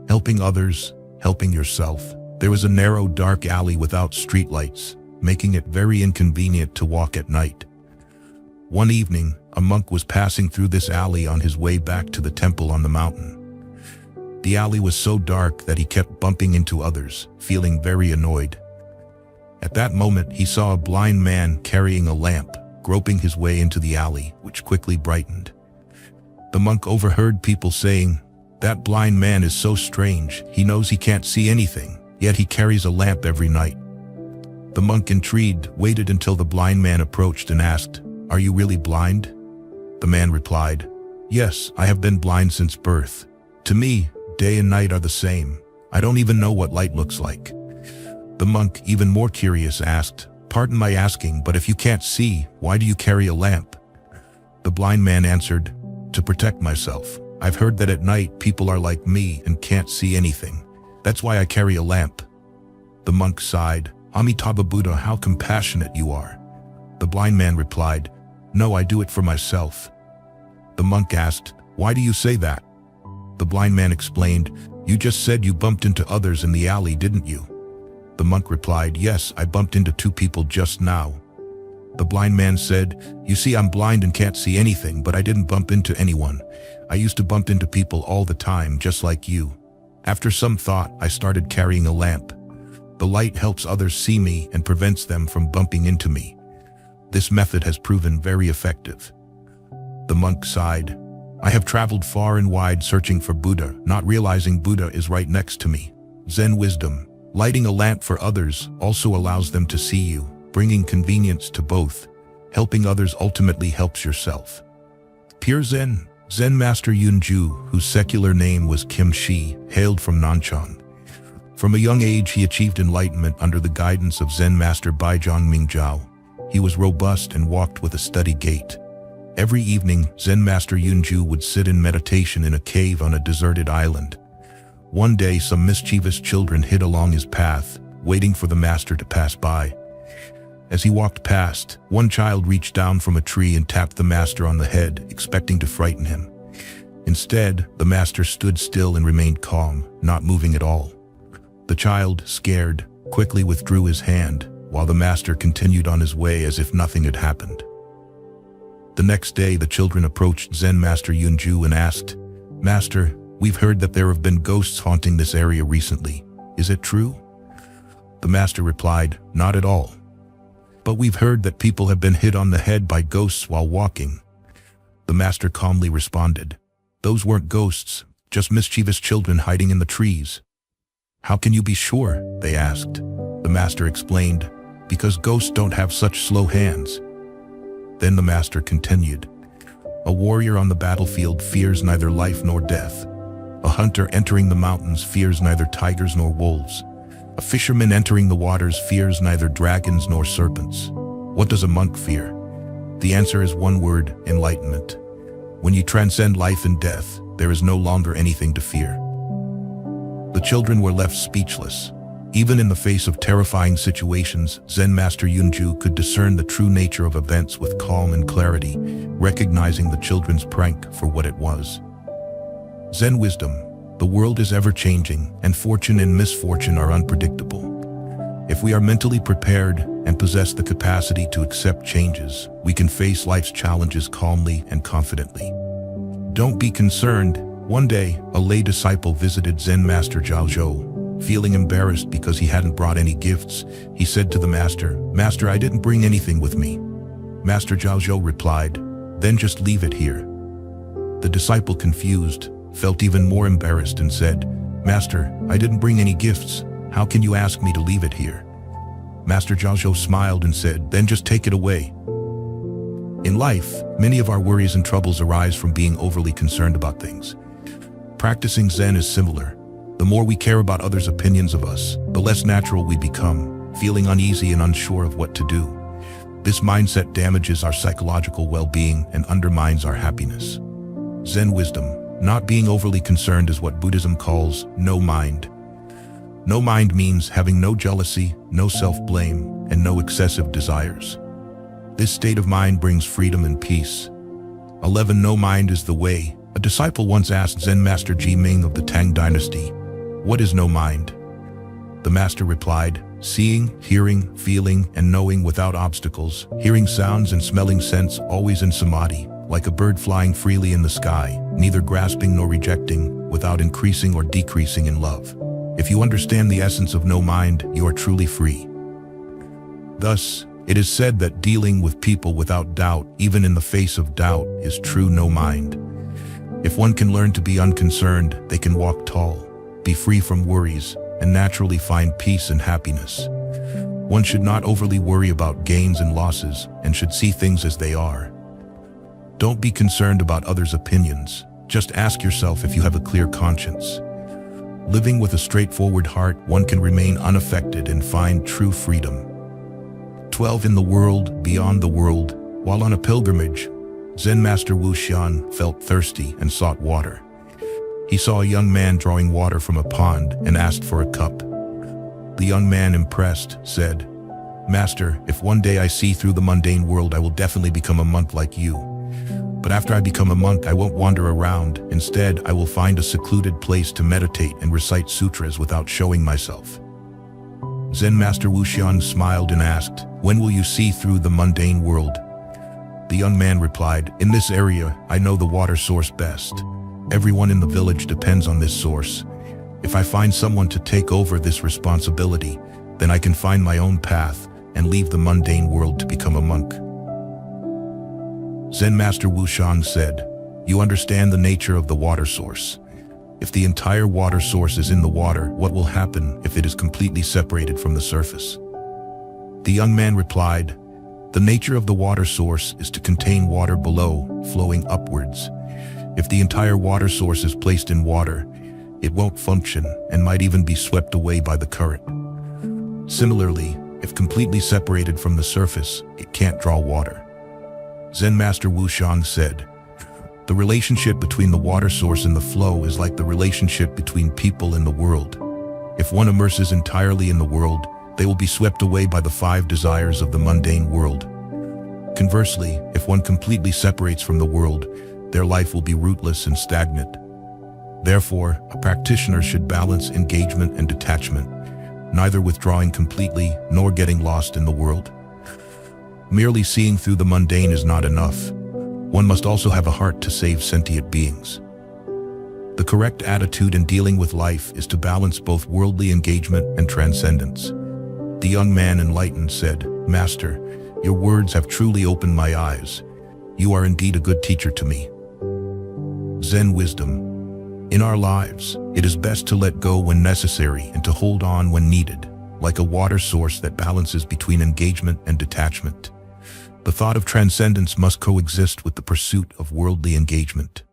Helping others, helping yourself. There was a narrow, dark alley without streetlights, making it very inconvenient to walk at night. One evening, A monk was passing through this alley on his way back to the temple on the mountain. The alley was so dark that he kept bumping into others, feeling very annoyed. At that moment, he saw a blind man carrying a lamp, groping his way into the alley, which quickly brightened. The monk overheard people saying, "That blind man is so strange, he knows he can't see anything, yet he carries a lamp every night." The monk, intrigued, waited until the blind man approached and asked, "Are you really blind?" The man replied, "Yes, I have been blind since birth. To me, day and night are the same. I don't even know what light looks like." The monk, even more curious, asked, "Pardon my asking, but if you can't see, why do you carry a lamp?" The blind man answered, "To protect myself. I've heard that at night people are like me and can't see anything. That's why I carry a lamp." The monk sighed, "Amitabha Buddha, how compassionate you are." The blind man replied, "No, I do it for myself." The monk asked, "Why do you say that?" The blind man explained, "You just said you bumped into others in the alley, didn't you?" The monk replied, "Yes, I bumped into 2 people just now." The blind man said, "You see, I'm blind and can't see anything, but I didn't bump into anyone. I used to bump into people all the time, just like you. After some thought, I started carrying a lamp. The light helps others see me and prevents them from bumping into me. This method has proven very effective." The monk sighed, "I have traveled far and wide searching for Buddha, not realizing Buddha is right next to me." Zen wisdom. Lighting a lamp for others also allows them to see you, bringing convenience to both. Helping others ultimately helps yourself. Pure Zen. Zen master Yunju, whose secular name was Kim Shi, hailed from Nanchang. From a young age, he achieved enlightenment under the guidance of Zen master Baizhang Mingzhao. He was robust and walked with a steady gait. Every evening, Zen master Yunju would sit in meditation in a cave on a deserted island. One day, some mischievous children hid along his path, waiting for the master to pass by. As he walked past, one child reached down from a tree and tapped the master on the head, expecting to frighten him. Instead, the master stood still and remained calm, not moving at all. The child, scared, quickly withdrew his hand, while the master continued on his way as if nothing had happened. The next day, the children approached Zen master Yunju and asked, "Master, we've heard that there have been ghosts haunting this area recently. Is it true?" The master replied, "Not at all. But we've heard that people have been hit on the head by ghosts while walking." The master calmly responded, "Those weren't ghosts, just mischievous children hiding in the trees." "How can you be sure?" they asked. The master explained, "Because ghosts don't have such slow hands." Then the master continued, "A warrior on the battlefield fears neither life nor death. A hunter entering the mountains fears neither tigers nor wolves. A fisherman entering the waters fears neither dragons nor serpents. What does a monk fear? The answer is one word: enlightenment. When you transcend life and death, there is no longer anything to fear." The children were left speechless. Even in the face of terrifying situations, Zen master Yunju could discern the true nature of events with calm and clarity, recognizing the children's prank for what it was. Zen wisdom. The world is ever-changing, and fortune and misfortune are unpredictable. If we are mentally prepared and possess the capacity to accept changes, we can face life's challenges calmly and confidently. Don't be concerned. One day, a lay disciple visited Zen master Zhaozhou. Feeling embarrassed because he hadn't brought any gifts, he said to the master, "Master, I didn't bring anything with me." Master Zhaozhou replied, "Then just leave it here." The disciple, confused, felt even more embarrassed and said, "Master, I didn't bring any gifts. How can you ask me to leave it here?" Master Zhaozhou smiled and said, "Then just take it away." In life, many of our worries and troubles arise from being overly concerned about things. Practicing Zen is similar. The more we care about others' opinions of us, the less natural we become, feeling uneasy and unsure of what to do. This mindset damages our psychological well-being and undermines our happiness. Zen wisdom. Not being overly concerned is what Buddhism calls no mind. No mind means having no jealousy, no self-blame, and no excessive desires. This state of mind brings freedom and peace. 11. No mind is the way. A disciple once asked Zen master Ji Ming of the Tang dynasty, "What is no mind?" The master replied, "Seeing, hearing, feeling, and knowing without obstacles, hearing sounds and smelling scents always in samadhi, like a bird flying freely in the sky, neither grasping nor rejecting, without increasing or decreasing in love. If you understand the essence of no mind, you are truly free. Thus, it is said that dealing with people without doubt, even in the face of doubt, is true no mind. If one can learn to be unconcerned, they can walk tall, be free from worries, and naturally find peace and happiness. One should not overly worry about gains and losses, and should see things as they are. Don't be concerned about others' opinions. Just ask yourself if you have a clear conscience. Living with a straightforward heart, one can remain unaffected and find true freedom. 12. In the world, beyond the world, while on a pilgrimage, Zen Master Wuxian felt thirsty and sought water. He saw a young man drawing water from a pond and asked for a cup. The young man, impressed, said, "Master, if one day I see through the mundane world, I will definitely become a monk like you. But after I become a monk, I won't wander around. Instead, I will find a secluded place to meditate and recite sutras without showing myself." Zen Master Wuxian smiled and asked, "When will you see through the mundane world?" The young man replied, "In this area, I know the water source best. Everyone in the village depends on this source. If I find someone to take over this responsibility, then I can find my own path and leave the mundane world to become a monk." Zen Master Wuxian said, "You understand the nature of the water source. If the entire water source is in the water, what will happen if it is completely separated from the surface?" The young man replied, "The nature of the water source is to contain water below, flowing upwards. If the entire water source is placed in water, it won't function and might even be swept away by the current. Similarly, if completely separated from the surface, it can't draw water." Zen Master Wuxian said, "The relationship between the water source and the flow is like the relationship between people in the world. If one immerses entirely in the world, they will be swept away by the 5 desires of the mundane world. Conversely, if one completely separates from the world, their life will be rootless and stagnant. Therefore, a practitioner should balance engagement and detachment, neither withdrawing completely nor getting lost in the world. Merely seeing through the mundane is not enough. One must also have a heart to save sentient beings. The correct attitude in dealing with life is to balance both worldly engagement and transcendence." The young man, enlightened, said, "Master, your words have truly opened my eyes. You are indeed a good teacher to me." Zen wisdom. In our lives, it is best to let go when necessary and to hold on when needed, like a water source that balances between engagement and detachment. The thought of transcendence must coexist with the pursuit of worldly engagement.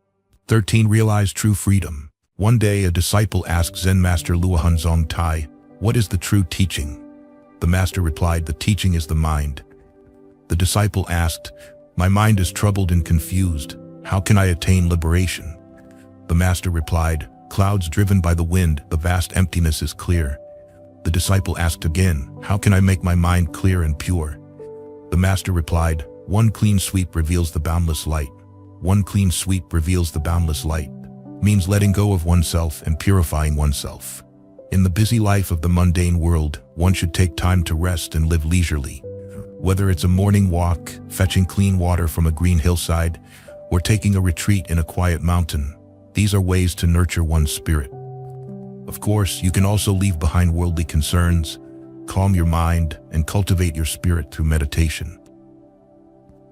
13. Realize true freedom. One day, a disciple asked Zen Master Luohan Zongtai, "What is the true teaching?" The master replied, "The teaching is the mind." The disciple asked, "My mind is troubled and confused. How can I attain liberation?" The master replied, "Clouds driven by the wind, the vast emptiness is clear." The disciple asked again, "How can I make my mind clear and pure?" The master replied, "One clean sweep reveals the boundless light." One clean sweep reveals the boundless light means letting go of oneself and purifying oneself. In the busy life of the mundane world, one should take time to rest and live leisurely. Whether it's a morning walk, fetching clean water from a green hillside, or taking a retreat in a quiet mountain, these are ways to nurture one's spirit. Of course, you can also leave behind worldly concerns, calm your mind, and cultivate your spirit through meditation.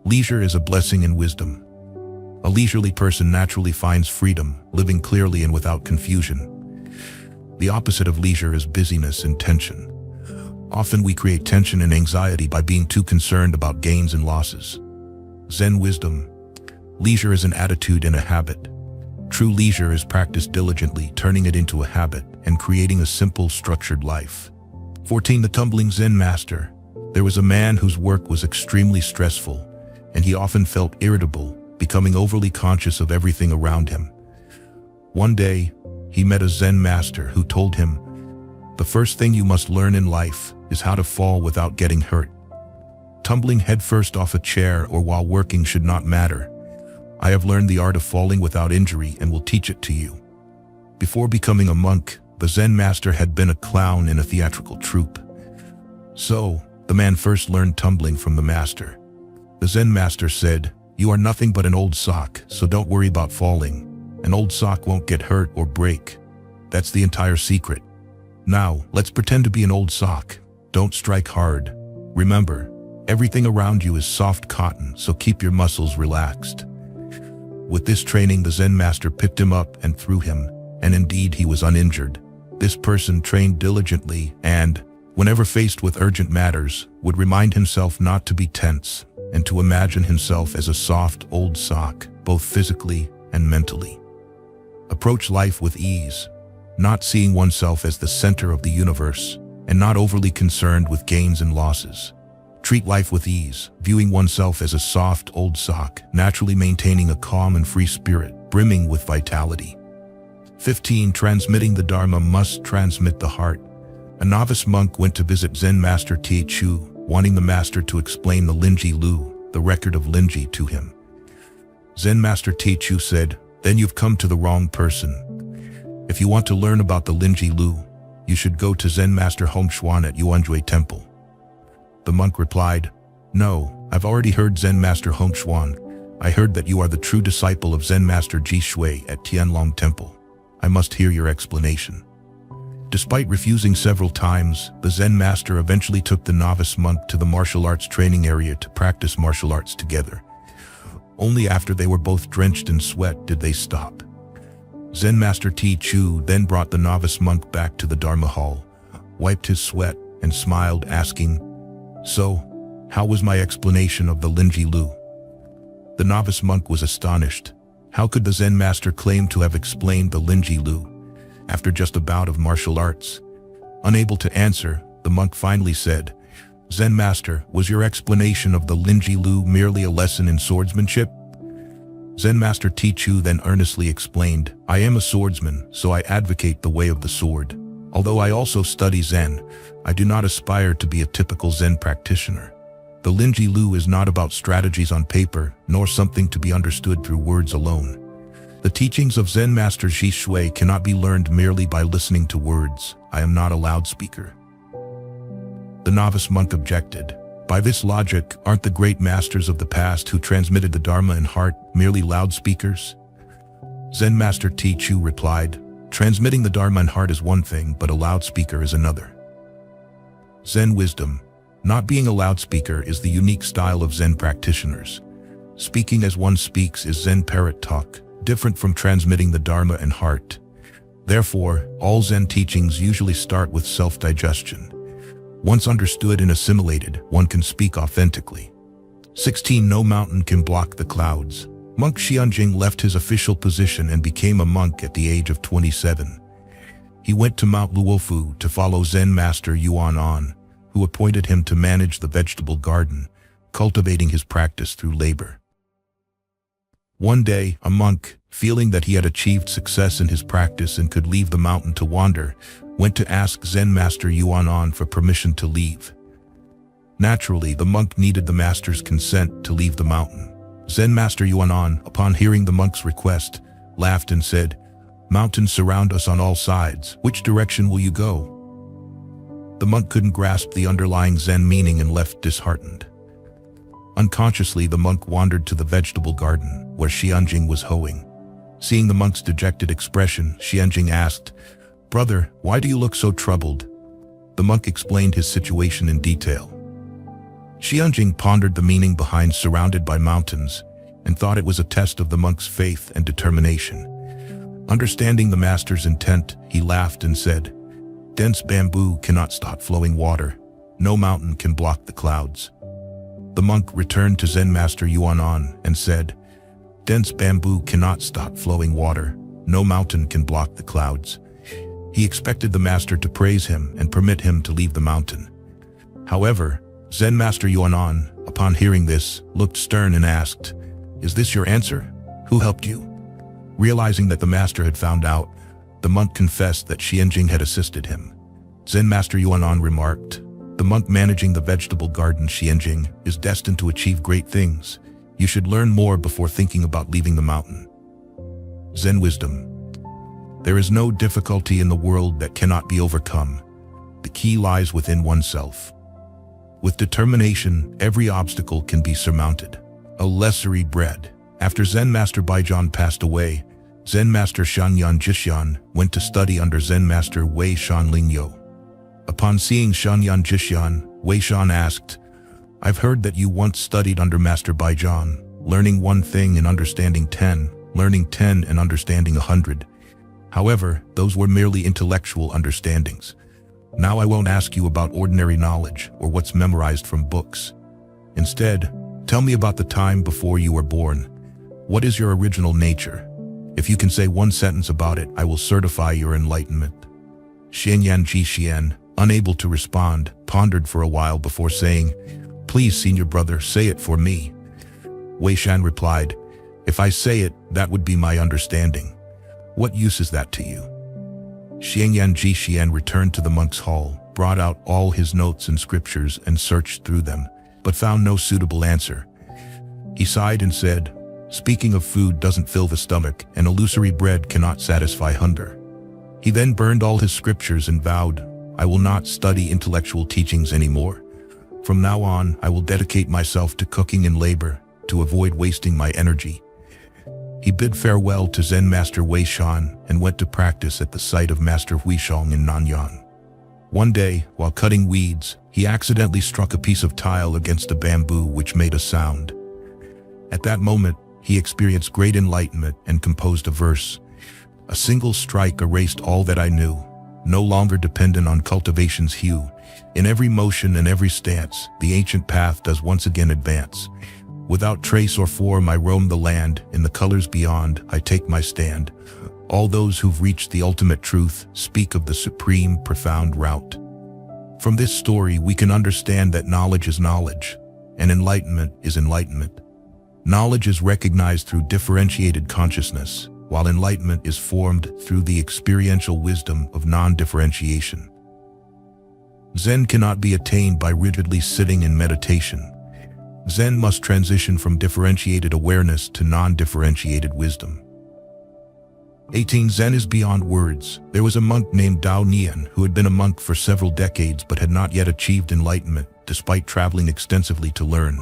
Leisure is a blessing in wisdom. A leisurely person naturally finds freedom, living clearly and without confusion. The opposite of leisure is busyness and tension. Often we create tension and anxiety by being too concerned about gains and losses. Zen wisdom. Leisure is an attitude and a habit. True leisure is practiced diligently, turning it into a habit and creating a simple, structured life. 14. The tumbling Zen master. There was a man whose work was extremely stressful, and he often felt irritable, becoming overly conscious of everything around him. One day, he met a Zen master who told him, "The first thing you must learn in life is how to fall without getting hurt. Tumbling headfirst off a chair or while working should not matter. I have learned the art of falling without injury and will teach it to you." Before becoming a monk, the Zen master had been a clown in a theatrical troupe. So, the man first learned tumbling from the master. The Zen master said, You are nothing but an old sock, so don't worry about falling. An old sock won't get hurt or break. That's the entire secret. Now, let's pretend to be an old sock. Don't strike hard. Remember, everything around you is soft cotton, so keep your muscles relaxed. With this training, the Zen master picked him up and threw him, and indeed he was uninjured. This person trained diligently and, whenever faced with urgent matters, would remind himself not to be tense and to imagine himself as a soft old sock, both physically and mentally. Approach life with ease, not seeing oneself as the center of the universe and not overly concerned with gains and losses. Treat life with ease, viewing oneself as a soft old sock, naturally maintaining a calm and free spirit, brimming with vitality. 15. Transmitting the Dharma must transmit the heart. A novice monk went to visit Zen master Chu, wanting the master to explain the Linji Lu, the record of Linji, to him. Zen master Chu said, "Then you've come to the wrong person. If you want to learn about the Linji Lu, you should go to Zen master Hongshuan at Yuanjue Temple." The monk replied, "No, I've already heard Zen master Hongshuan. I heard that you are the true disciple of Zen master Ji Shui at Tianlong Temple. I must hear your explanation." Despite refusing several times, the Zen master eventually took the novice monk to the martial arts training area to practice martial arts together. Only after they were both drenched in sweat did they stop. Zen master Chu then brought the novice monk back to the Dharma hall, wiped his sweat, and smiled, asking, "So, how was my explanation of the Linji Lu?" The novice monk was astonished. How could the Zen master claim to have explained the Linji Lu after just a bout of martial arts? Unable to answer, the monk finally said, "Zen master, was your explanation of the Linji Lu merely a lesson in swordsmanship?" Zen master Chu then earnestly explained, "I am a swordsman, so I advocate the way of the sword. Although I also study Zen, I do not aspire to be a typical Zen practitioner. The Linji Lu is not about strategies on paper, nor something to be understood through words alone. The teachings of Zen master Ji Shui cannot be learned merely by listening to words. I am not a loudspeaker." The novice monk objected. By this logic, aren't the great masters of the past who transmitted the Dharma in heart merely loudspeakers? Zen master Chu replied, "Transmitting the Dharma in heart is one thing, but a loudspeaker is another." Zen wisdom. Not being a loudspeaker is the unique style of Zen practitioners. Speaking as one speaks is Zen parrot talk, different from transmitting the Dharma in heart. Therefore, all Zen teachings usually start with self-digestion. Once understood and assimilated, one can speak authentically. 16. No mountain can block the clouds. Monk Xianjing left his official position and became a monk at the age of 27. He went to Mount Luofu to follow Zen master Yuan An, who appointed him to manage the vegetable garden, cultivating his practice through labor. One day, a monk, feeling that he had achieved success in his practice and could leave the mountain to wander, went to ask Zen master Yuan An for permission to leave. Naturally, the monk needed the master's consent to leave the mountain. Zen master Yuan An, upon hearing the monk's request, laughed and said, "Mountains surround us on all sides. Which direction will you go?" The monk couldn't grasp the underlying Zen meaning and left disheartened. Unconsciously, the monk wandered to the vegetable garden, where Xianjing was hoeing. Seeing the monk's dejected expression, Xianjing asked, "Brother, why do you look so troubled?" The monk explained his situation in detail. Xianjing pondered the meaning behind "surrounded by mountains" and thought it was a test of the monk's faith and determination. Understanding the master's intent, he laughed and said, "Dense bamboo cannot stop flowing water. No mountain can block the clouds." The monk returned to Zen master Yuan An and said, "Dense bamboo cannot stop flowing water. No mountain can block the clouds." He expected the master to praise him and permit him to leave the mountain. However, Zen master Yuan An, upon hearing this, looked stern and asked, "Is this your answer? Who helped you?" Realizing that the master had found out, the monk confessed that Xianjing had assisted him. Zen master Yuan An remarked, "The monk managing the vegetable garden, Xianjing, is destined to achieve great things. You should learn more before thinking about leaving the mountain." Zen wisdom. There is no difficulty in the world that cannot be overcome. The key lies within oneself. With determination, every obstacle can be surmounted. illusory bread. After Zen Master Baijian passed away, Zen Master Shanyan Jishan went to study under Zen Master Wei Shan Lingyo. Upon seeing Shanyan Jishan, Wei Shan asked, "I've heard that you once studied under Master Baijian, learning one thing and understanding 10, learning 10 and understanding 100. However, those were merely intellectual understandings. Now I won't ask you about ordinary knowledge or what's memorized from books. Instead, tell me about the time before you were born. What is your original nature? If you can say one sentence about it, I will certify your enlightenment." Xianyan Jixian, unable to respond, pondered for a while before saying, "Please, senior brother, say it for me." Wei Shan replied, "If I say it, that would be my understanding. What use is that to you?" Xianyan Jixian returned to the monk's hall, brought out all his notes and scriptures and searched through them, but found no suitable answer. He sighed and said, "Speaking of food doesn't fill the stomach, and illusory bread cannot satisfy hunger." He then burned all his scriptures and vowed, "I will not study intellectual teachings anymore. From now on, I will dedicate myself to cooking and labor, to avoid wasting my energy." He bid farewell to Zen Master Wei Shan and went to practice at the site of Master Huishong in Nanyang. One day, while cutting weeds, he accidentally struck a piece of tile against a bamboo which made a sound. At that moment, he experienced great enlightenment and composed a verse. "A single strike erased all that I knew, no longer dependent on cultivation's hue. In every motion and every stance, the ancient path does once again advance. Without trace or form I roam the land, in the colors beyond I take my stand. All those who've reached the ultimate truth speak of the supreme, profound route." From this story we can understand that knowledge is knowledge, and enlightenment is enlightenment. Knowledge is recognized through differentiated consciousness, while enlightenment is formed through the experiential wisdom of non-differentiation. Zen cannot be attained by rigidly sitting in meditation. Zen must transition from differentiated awareness to non-differentiated wisdom. 18. Zen is beyond words. There was a monk named Dao Nian who had been a monk for several decades but had not yet achieved enlightenment, despite traveling extensively to learn.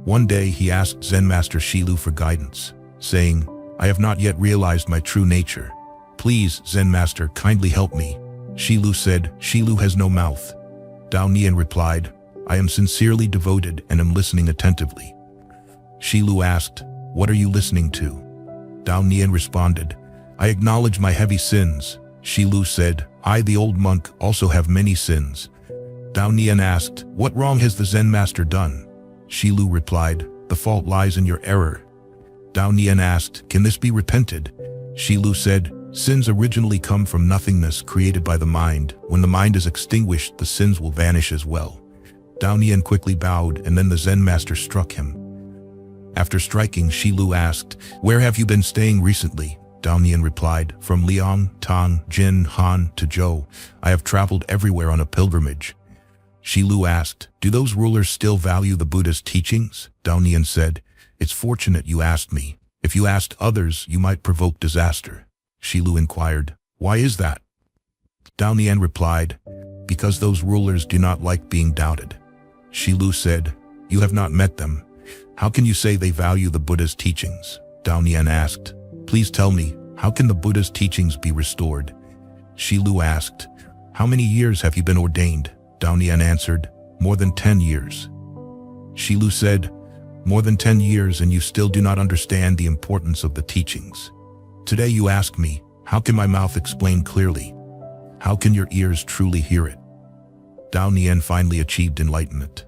One day he asked Zen Master Shilu for guidance, saying, "I have not yet realized my true nature. Please, Zen Master, kindly help me." Shilu said, "Shilu has no mouth." Dao Nian replied, "I am sincerely devoted and am listening attentively." Shilu asked, "What are you listening to?" Dao Nian responded, "I acknowledge my heavy sins." Shilu said, "I, the old monk, also have many sins." Dao Nian asked, "What wrong has the Zen Master done?" Shilu replied, "The fault lies in your error." Dao Nian asked, "Can this be repented?" Shilu said, "Sins originally come from nothingness created by the mind. When the mind is extinguished, the sins will vanish as well." Dao Nian quickly bowed, and then the Zen Master struck him. After striking, Shilu asked, "Where have you been staying recently?" Dao Nian replied, "From Liang, Tang, Jin, Han to Zhou. I have traveled everywhere on a pilgrimage." Shilu asked, "Do those rulers still value the Buddha's teachings?" Dao Nian said, "It's fortunate you asked me. If you asked others, you might provoke disaster." Shilu inquired, "Why is that?" Dao Nian replied, "Because those rulers do not like being doubted." Shilu said, "You have not met them. How can you say they value the Buddha's teachings?" Dao Nian asked, "Please tell me, how can the Buddha's teachings be restored?" Shilu asked, "How many years have you been ordained?" Dao Nian answered, "More than 10 years." Shilu said, "More than 10 years and you still do not understand the importance of the teachings. Today you ask me, how can my mouth explain clearly? How can your ears truly hear it?" Dao Nian finally achieved enlightenment.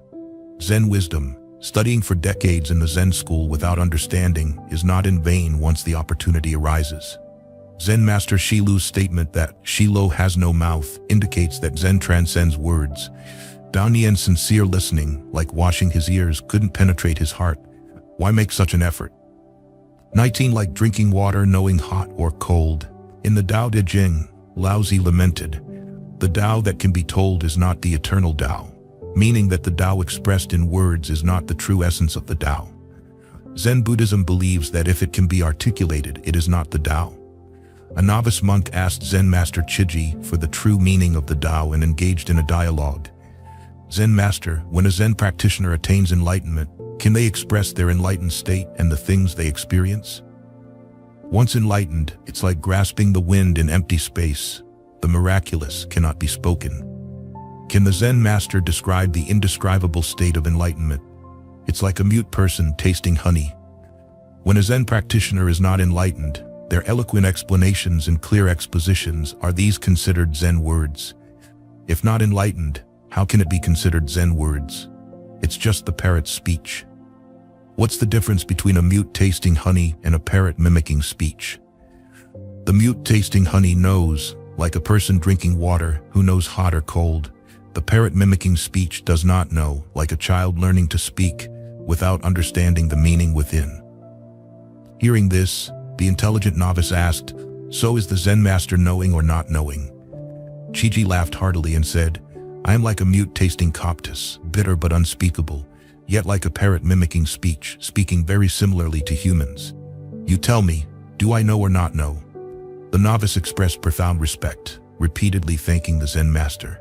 Zen wisdom, studying for decades in the Zen school without understanding, is not in vain once the opportunity arises. Zen Master Shilu's statement that Shilu has no mouth indicates that Zen transcends words. Dao Nian's sincere listening, like washing his ears, couldn't penetrate his heart. Why make such an effort? 19. Like drinking water knowing hot or cold. In the Tao Te Ching, Laozi lamented, "The Tao that can be told is not the eternal Tao," meaning that the Tao expressed in words is not the true essence of the Tao. Zen Buddhism believes that if it can be articulated, it is not the Tao. A novice monk asked Zen Master Chiji for the true meaning of the Tao and engaged in a dialogue. "Zen Master, when a Zen practitioner attains enlightenment, Can they express their enlightened state and the things they experience? Once enlightened, it's like grasping the wind in empty space. The miraculous cannot be spoken. Can the Zen master describe the indescribable state of enlightenment? It's like a mute person tasting honey. When a Zen practitioner is not enlightened, their eloquent explanations and clear expositions are these considered Zen words. If not enlightened, how can it be considered Zen words? It's just the parrot's speech. What's the difference between a mute tasting honey and a parrot mimicking speech? The mute tasting honey knows, like a person drinking water who knows hot or cold. The parrot mimicking speech does not know, like a child learning to speak without understanding the meaning within. Hearing this, the intelligent novice asked, "So is the Zen master knowing or not knowing?" Chiji laughed heartily and said, "I am like a mute tasting coptis, bitter but unspeakable, yet like a parrot mimicking speech, speaking very similarly to humans. You tell me, do I know or not know?" The novice expressed profound respect, repeatedly thanking the Zen master.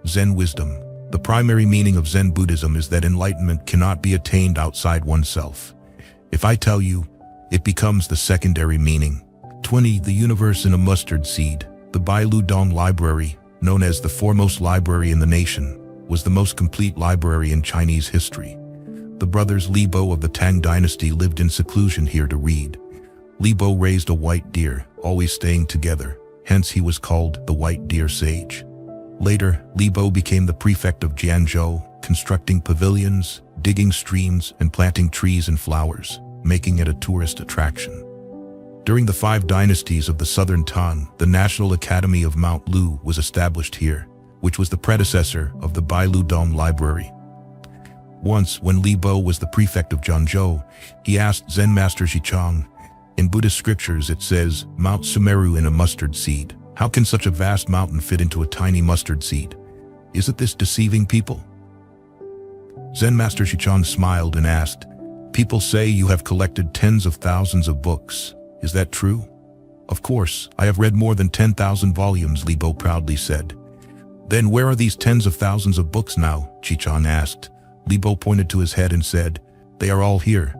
Zen wisdom. The primary meaning of Zen Buddhism is that enlightenment cannot be attained outside oneself. If I tell you, it becomes the secondary meaning. 20. The universe in a mustard seed. The Bailu Dong Library, known as the foremost library in the nation, was the most complete library in Chinese history. The brothers Li Bo of the Tang dynasty lived in seclusion here to read. Li Bo raised a white deer, always staying together, hence he was called the White Deer Sage. Later, Li Bo became the prefect of Jianzhou, constructing pavilions, digging streams, and planting trees and flowers, making it a tourist attraction. During the 5 dynasties of the southern Tang, the National Academy of Mount Lu was established here, which was the predecessor of the Bailu Dong Library. Once, when Li Bo was the prefect of Jianzhou, he asked Zen master Xichang, "In Buddhist scriptures it says, Mount Sumeru in a mustard seed. How can such a vast mountain fit into a tiny mustard seed? Isn't this deceiving people?" Zen master Xichang smiled and asked, "People say you have collected tens of thousands of books. Is that true?" "Of course, I have read more than 10,000 volumes," Li Bo proudly said. "Then where are these tens of thousands of books now?" Xichang asked. Li Bo pointed to his head and said, "They are all here."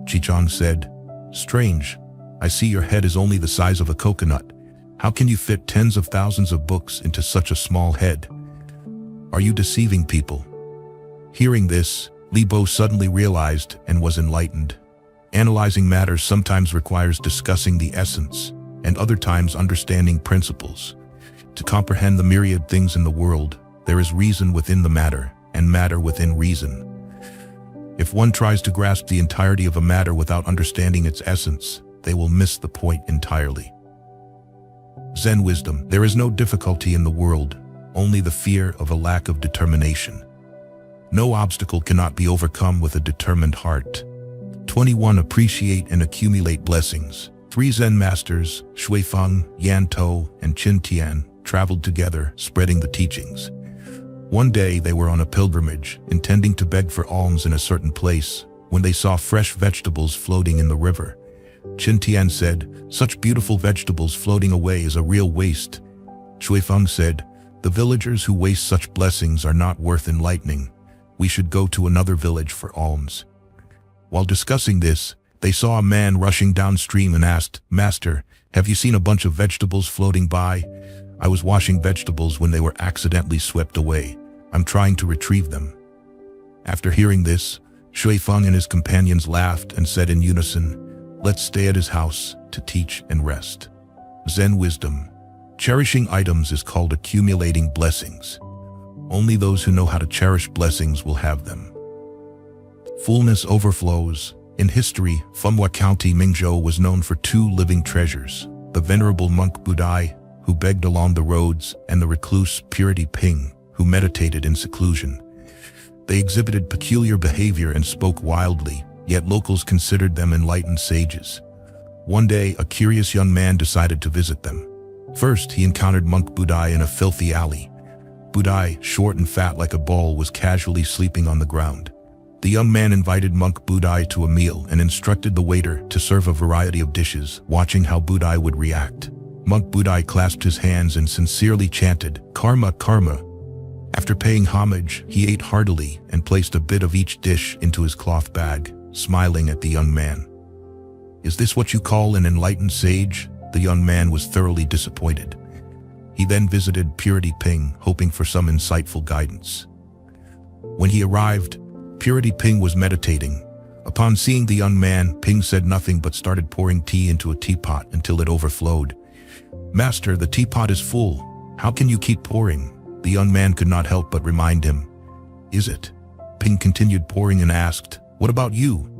Xichang said, "Strange. I see your head is only the size of a coconut. How can you fit tens of thousands of books into such a small head? Are you deceiving people?" Hearing this, Li Bo suddenly realized and was enlightened. Analyzing matters sometimes requires discussing the essence, and other times understanding principles. To comprehend the myriad things in the world, there is reason within the matter, and matter within reason. If one tries to grasp the entirety of a matter without understanding its essence, they will miss the point entirely. Zen wisdom. There is no difficulty in the world, only the fear of a lack of determination. No obstacle cannot be overcome with a determined heart. 21. Appreciate and accumulate blessings. 3 Zen masters, Shuifeng, Yan To, and Qin Tian, traveled together, spreading the teachings. One day they were on a pilgrimage, intending to beg for alms in a certain place, when they saw fresh vegetables floating in the river. Qin Tian said, "Such beautiful vegetables floating away is a real waste." Shuifeng said, "The villagers who waste such blessings are not worth enlightening. We should go to another village for alms." While discussing this, they saw a man rushing downstream and asked, "Master, have you seen a bunch of vegetables floating by?" "I was washing vegetables when they were accidentally swept away. I'm trying to retrieve them." After hearing this, Shuifeng and his companions laughed and said in unison, "Let's stay at his house to teach and rest." Zen wisdom. Cherishing items is called accumulating blessings. Only those who know how to cherish blessings will have them. Fullness overflows. In history, Fenghua County, Mingzhou was known for 2 living treasures, the venerable monk Budai, who begged along the roads, and the recluse Purity Ping, who meditated in seclusion. They exhibited peculiar behavior and spoke wildly, yet locals considered them enlightened sages. One day, a curious young man decided to visit them. First, he encountered monk Budai in a filthy alley. Budai, short and fat like a bull, was casually sleeping on the ground. The young man invited monk Budai to a meal and instructed the waiter to serve a variety of dishes, watching how Budai would react. Monk Budai clasped his hands and sincerely chanted, "Karma, karma." After After paying homage, he ate heartily and placed a bit of each dish into his cloth bag, smiling at the young man. "Is this what you call an enlightened sage?" The young man was thoroughly disappointed. He then visited Purity Ping, hoping for some insightful guidance. When he arrived, Purity Ping was meditating. Upon seeing the young man, Ping said nothing but started pouring tea into a teapot until it overflowed. "Master, the teapot is full. How can you keep pouring?" The young man could not help but remind him. "Is it?" Ping continued pouring and asked, "What about you?"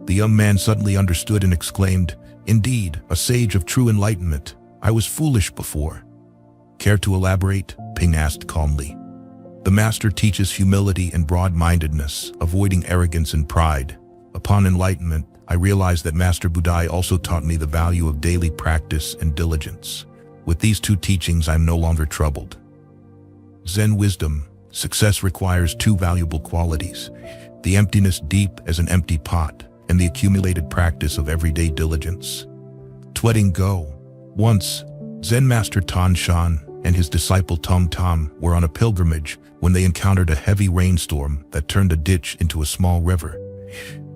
The young man suddenly understood and exclaimed, "Indeed, a sage of true enlightenment. I was foolish before." "Care to elaborate?" Ping asked calmly. "The master teaches humility and broad-mindedness, avoiding arrogance and pride. Upon enlightenment, I realized that Master Buddha also taught me the value of daily practice and diligence. With these two teachings, I am no longer troubled." Zen wisdom. Success requires two valuable qualities: the emptiness deep as an empty pot, and the accumulated practice of everyday diligence. Letting go. Once, Zen Master Tan Shan and his disciple Tom Tom were on a pilgrimage when they encountered a heavy rainstorm that turned a ditch into a small river.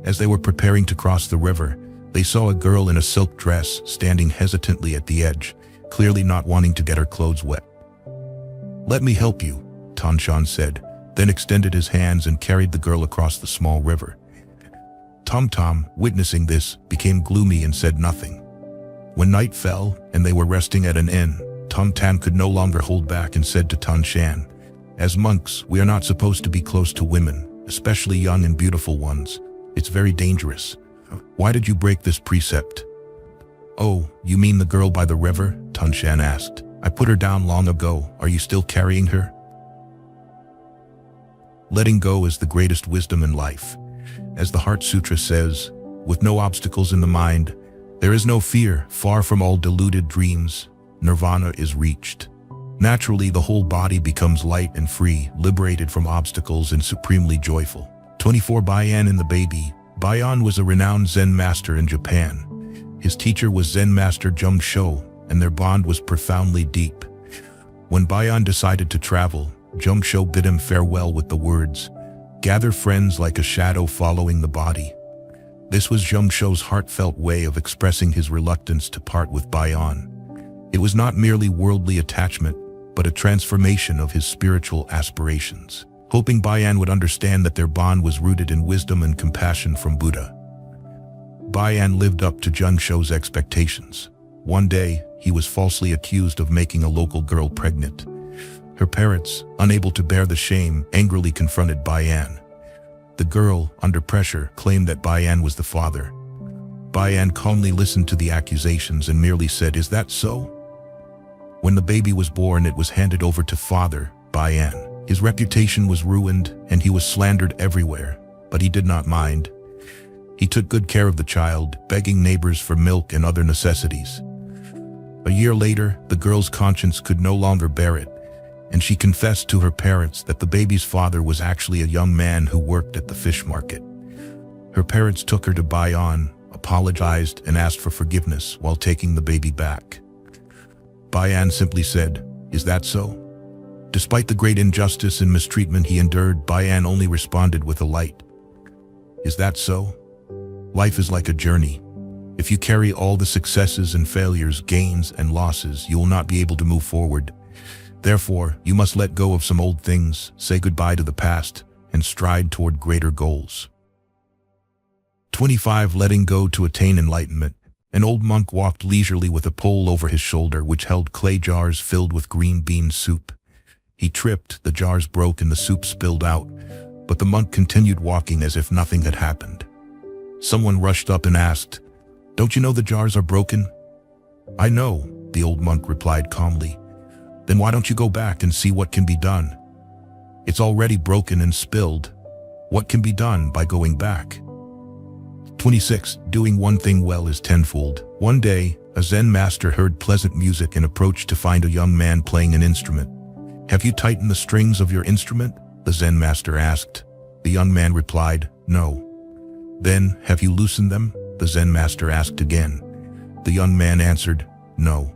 As they were preparing to cross the river, they saw a girl in a silk dress standing hesitantly at the edge, clearly not wanting to get her clothes wet. "Let me help you," Tan Shan said, then extended his hands and carried the girl across the small river. Tom Tom, witnessing this, became gloomy and said nothing. When night fell and they were resting at an inn, Tom Tam could no longer hold back and said to Tan Shan, "As monks, we are not supposed to be close to women, especially young and beautiful ones. It's very dangerous. Why did you break this precept?" "Oh, you mean the girl by the river?" Tan Shan asked. "I put her down long ago. Are you still carrying her?" Letting go is the greatest wisdom in life. As the Heart Sutra says, with no obstacles in the mind, there is no fear. Far from all deluded dreams, nirvana is reached. Naturally, the whole body becomes light and free, liberated from obstacles and supremely joyful. 24 Bayan and the baby. Bayan was a renowned Zen master in Japan. His teacher was Zen master Jung Shou, and their bond was profoundly deep. When Bayan decided to travel, Jung Shou bid him farewell with the words, "Gather friends like a shadow following the body." This was Jung Shou's heartfelt way of expressing his reluctance to part with Bayan. It was not merely worldly attachment, but a transformation of his spiritual aspirations, hoping Bayan would understand that their bond was rooted in wisdom and compassion from Buddha. Bayan lived up to Jung Shou's expectations. One day, he was falsely accused of making a local girl pregnant. Her parents, unable to bear the shame, angrily confronted Bayan. The girl, under pressure, claimed that Bayan was the father. Bayan calmly listened to the accusations and merely said, "Is that so?" When the baby was born, it was handed over to Father Bayan. His reputation was ruined and he was slandered everywhere, but he did not mind. He took good care of the child, begging neighbors for milk and other necessities. A year later, the girl's conscience could no longer bear it, and she confessed to her parents that the baby's father was actually a young man who worked at the fish market. Her parents took her to Bayan, apologized, and asked for forgiveness while taking the baby back. Bayan simply said, "Is that so?" Despite the great injustice and mistreatment he endured, Bayan only responded with a light, "Is that so?" Life is like a journey. If you carry all the successes and failures, gains and losses, you will not be able to move forward. Therefore, you must let go of some old things, say goodbye to the past, and stride toward greater goals. 25. Letting go to attain enlightenment. An old monk walked leisurely with a pole over his shoulder which held clay jars filled with green bean soup. He tripped, the jars broke and the soup spilled out, but the monk continued walking as if nothing had happened. Someone rushed up and asked, "Don't you know the jars are broken?" "I know," the old monk replied calmly. "Then why don't you go back and see what can be done? It's already broken and spilled. What can be done by going back?" 26. Doing one thing well is tenfold. One day, a Zen master heard pleasant music and approached to find a young man playing an instrument. "Have you tightened the strings of your instrument?" the Zen master asked. The young man replied, "No." "Then, have you loosened them?" the Zen master asked again. The young man answered, "No."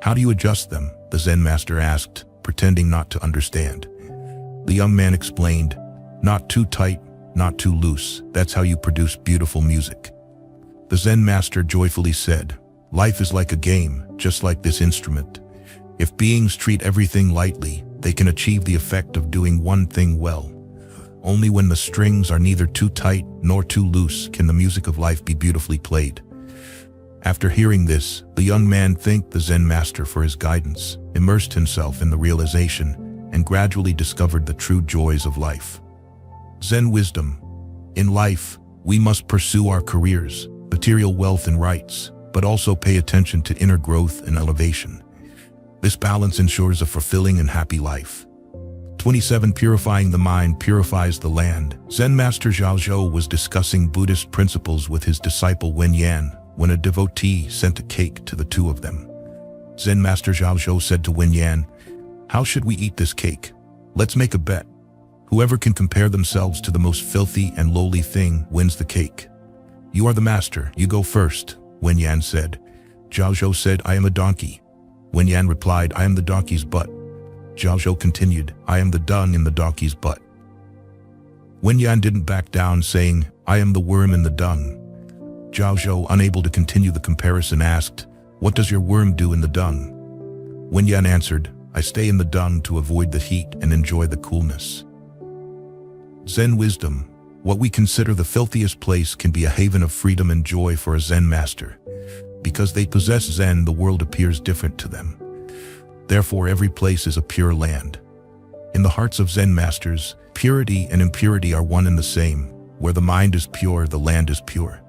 "How do you adjust them?" the Zen master asked, pretending not to understand. The young man explained, "Not too tight, not too loose, that's how you produce beautiful music." The Zen master joyfully said, "Life is like a game, just like this instrument. If beings treat everything lightly, they can achieve the effect of doing one thing well. Only when the strings are neither too tight nor too loose can the music of life be beautifully played." After hearing this, the young man thanked the Zen master for his guidance, immersed himself in the realization, and gradually discovered the true joys of life. Zen wisdom. In life, we must pursue our careers, material wealth and rights, but also pay attention to inner growth and elevation. This balance ensures a fulfilling and happy life. 27. Purifying the mind purifies the land. Zen master Zhaozhou was discussing Buddhist principles with his disciple Wen Yan when a devotee sent a cake to the two of them. Zen master Zhaozhou said to Wen Yan, "How should we eat this cake? Let's make a bet. Whoever can compare themselves to the most filthy and lowly thing wins the cake." "You are the master, you go first," Wen Yan said. Zhaozhou said, "I am a donkey." Wen Yan replied, "I am the donkey's butt." Zhaozhou continued, "I am the dung in the donkey's butt." Wen Yan didn't back down, saying, "I am the worm in the dung." Zhaozhou, unable to continue the comparison, asked, "What does your worm do in the dung?" Wen Yan answered, "I stay in the dung to avoid the heat and enjoy the coolness." Zen wisdom. What we consider the filthiest place can be a haven of freedom and joy for a Zen master. Because they possess Zen, the world appears different to them. Therefore, every place is a pure land. In the hearts of Zen masters, purity and impurity are one and the same. Where the mind is pure, the land is pure.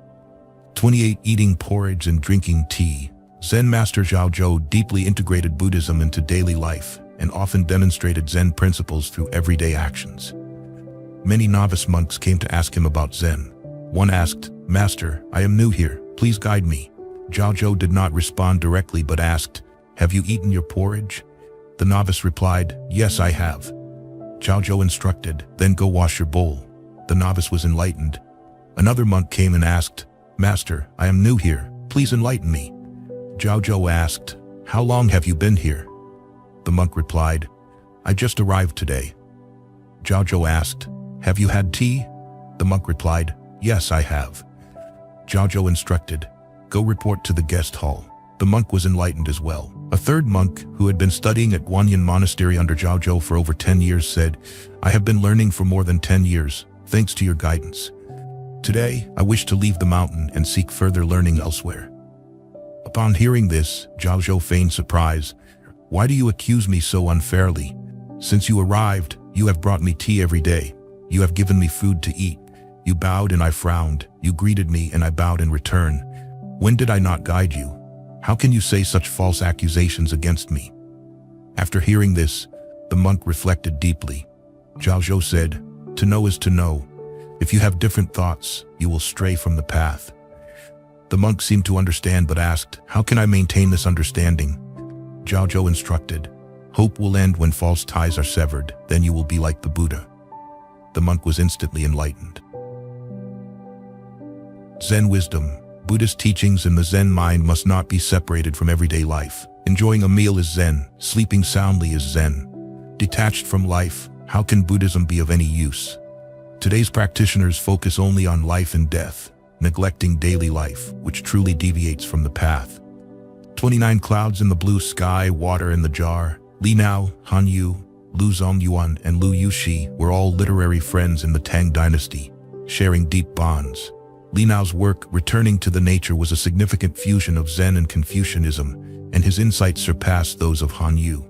28. Eating porridge and drinking tea. Zen master Zhaozhou deeply integrated Buddhism into daily life and often demonstrated Zen principles through everyday actions. Many novice monks came to ask him about Zen. One asked, "Master, I am new here, please guide me." Zhaozhou did not respond directly but asked, "Have you eaten your porridge?" The novice replied, "Yes, I have." Zhaozhou instructed, "Then go wash your bowl." The novice was enlightened. Another monk came and asked, "Master, I am new here, please enlighten me." Zhaozhou asked, "How long have you been here?" The monk replied, "I just arrived today." Zhaozhou asked, "Have you had tea?" The monk replied, "Yes, I have." Zhaozhou instructed, "Go report to the guest hall." The monk was enlightened as well. A third monk, who had been studying at Guanyin Monastery under Zhaozhou for over 10 years, said, "I have been learning for more than 10 years, thanks to your guidance. Today, I wish to leave the mountain and seek further learning elsewhere." Upon hearing this, Zhaozhou feigned surprise. "Why do you accuse me so unfairly? Since you arrived, you have brought me tea every day. You have given me food to eat. You bowed and I frowned. You greeted me and I bowed in return. When did I not guide you? How can you say such false accusations against me?" After hearing this, the monk reflected deeply. Zhaozhou said, "To know is to know. If you have different thoughts, you will stray from the path." The monk seemed to understand but asked, "How can I maintain this understanding?" Zhaozhou instructed, "Hope will end when false ties are severed, then you will be like the Buddha." The monk was instantly enlightened. Zen wisdom. Buddhist teachings in the Zen mind must not be separated from everyday life. Enjoying a meal is Zen, sleeping soundly is Zen. Detached from life, how can Buddhism be of any use? Today's practitioners focus only on life and death, neglecting daily life, which truly deviates from the path. 29. Clouds in the blue sky, water in the jar. Li Nao, Han Yu, Lu Zongyuan, and Lu Yuxi were all literary friends in the Tang dynasty, sharing deep bonds. Li Nao's work, Returning to the Nature, was a significant fusion of Zen and Confucianism, and his insights surpassed those of Han Yu.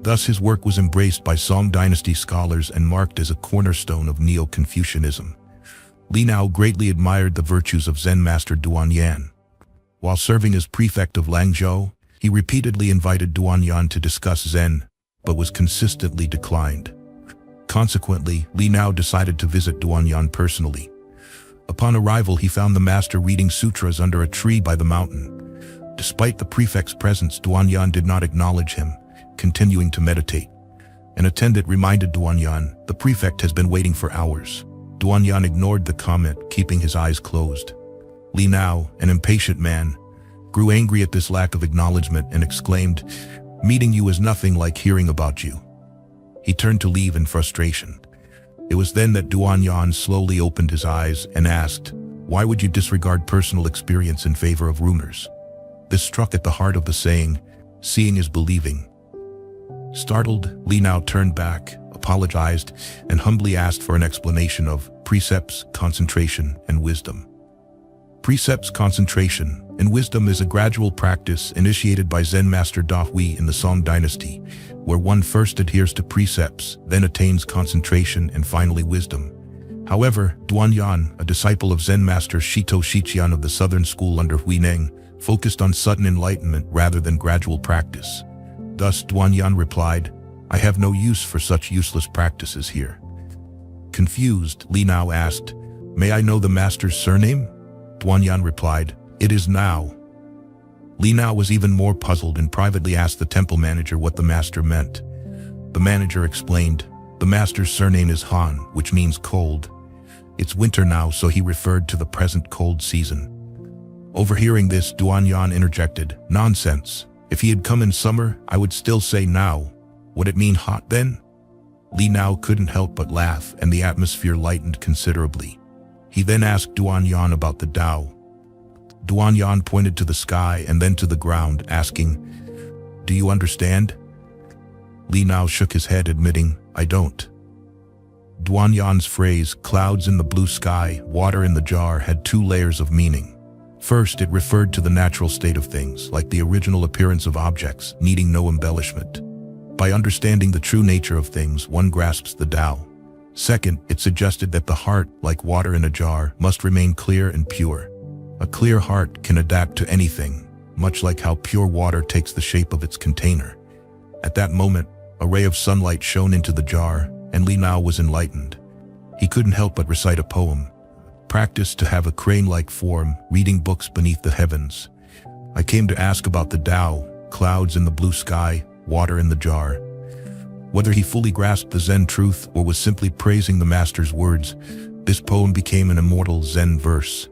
Thus, his work was embraced by Song dynasty scholars and marked as a cornerstone of Neo-Confucianism. Li Nao greatly admired the virtues of Zen master Duanyan. While serving as prefect of Langzhou, he repeatedly invited Duanyan to discuss Zen, but was consistently declined. Consequently, Li Nao decided to visit Duanyan personally. Upon arrival, he found the master reading sutras under a tree by the mountain. Despite the prefect's presence, Duanyan did not acknowledge him, continuing to meditate. An attendant reminded Duanyan, "The prefect has been waiting for hours." Duanyan ignored the comment, keeping his eyes closed. Li Nao, an impatient man, grew angry at this lack of acknowledgement and exclaimed, "Meeting you is nothing like hearing about you." He turned to leave in frustration. It was then that Duanyan slowly opened his eyes and asked, "Why would you disregard personal experience in favor of rumors?" This struck at the heart of the saying, "Seeing is believing." Startled, Li now turned back, apologized, and humbly asked for an explanation of precepts, concentration, and wisdom. Precepts, concentration, and wisdom is a gradual practice initiated by Zen master Da Hui in the Song dynasty, where one first adheres to precepts, then attains concentration, and finally wisdom. However, Duanyan, a disciple of Zen master Shito Shichian of the Southern School under Huineng, focused on sudden enlightenment rather than gradual practice. Thus, Duanyan replied, "I have no use for such useless practices here." Confused, Li now asked, "May I know the master's surname?" Duanyan replied, "It is Now." Li Now was even more puzzled and privately asked the temple manager what the master meant. The manager explained, "The master's surname is Han, which means cold. It's winter now, so he referred to the present cold season." Overhearing this, Duanyan interjected, "Nonsense. If he had come in summer, I would still say now. Would it mean hot then?" Li Now couldn't help but laugh, and the atmosphere lightened considerably. He then asked Duanyan about the Tao. Duanyan pointed to the sky and then to the ground, asking, "Do you understand?" Li Now shook his head, admitting, "I don't." Duanyan's phrase, "clouds in the blue sky, water in the jar," had two layers of meaning. First, it referred to the natural state of things, like the original appearance of objects, needing no embellishment. By understanding the true nature of things, one grasps the Tao. Second, it suggested that the heart, like water in a jar, must remain clear and pure. A clear heart can adapt to anything, much like how pure water takes the shape of its container. At that moment, a ray of sunlight shone into the jar, and Li Now was enlightened. He couldn't help but recite a poem. Practice to have a crane-like form, reading books beneath the heavens. I came to ask about the Tao, clouds in the blue sky, water in the jar. Whether he fully grasped the Zen truth or was simply praising the master's words, this poem became an immortal Zen verse.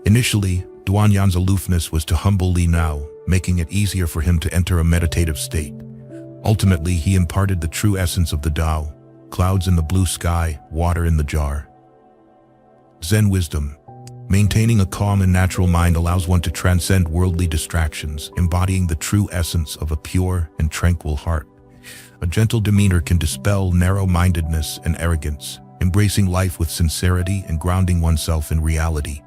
Initially, Duanyan's aloofness was to humble Li Now, making it easier for him to enter a meditative state. Ultimately, he imparted the true essence of the Tao, clouds in the blue sky, water in the jar. Zen wisdom. Maintaining a calm and natural mind allows one to transcend worldly distractions, embodying the true essence of a pure and tranquil heart. A gentle demeanor can dispel narrow-mindedness and arrogance, embracing life with sincerity and grounding oneself in reality.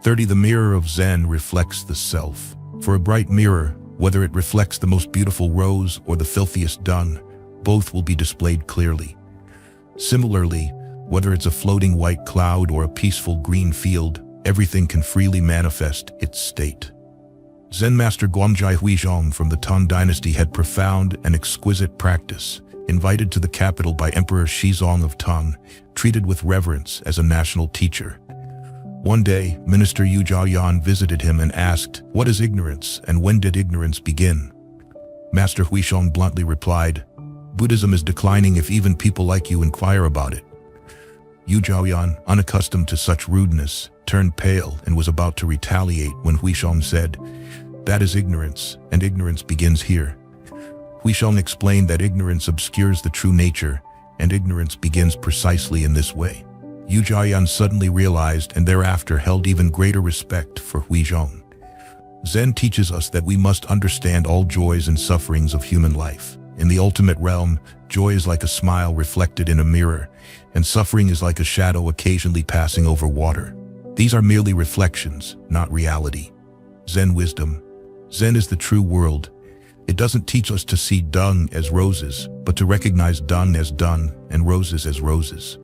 30. The mirror of Zen reflects the self. For a bright mirror, whether it reflects the most beautiful rose or the filthiest dung, both will be displayed clearly. Similarly, whether it's a floating white cloud or a peaceful green field, everything can freely manifest its state. Zen master Guangjai Huizhong from the Tang dynasty had profound and exquisite practice. Invited to the capital by Emperor Shizong of Tang, treated with reverence as a national teacher. One day, Minister Yu Zhaoyan visited him and asked, "What is ignorance, and when did ignorance begin?" Master Huizhong bluntly replied, "Buddhism is declining if even people like you inquire about it." Yu Zhaoyan, unaccustomed to such rudeness, turned pale and was about to retaliate when Huizhong said, "That is ignorance, and ignorance begins here." Huizhong explained that ignorance obscures the true nature, and ignorance begins precisely in this way. Yu Zhaoyan suddenly realized and thereafter held even greater respect for Huizhong. Zen teaches us that we must understand all joys and sufferings of human life. In the ultimate realm, joy is like a smile reflected in a mirror, and suffering is like a shadow occasionally passing over water. These are merely reflections, not reality. Zen wisdom. Zen is the true world. It doesn't teach us to see dung as roses, but to recognize dung as dung and roses as roses.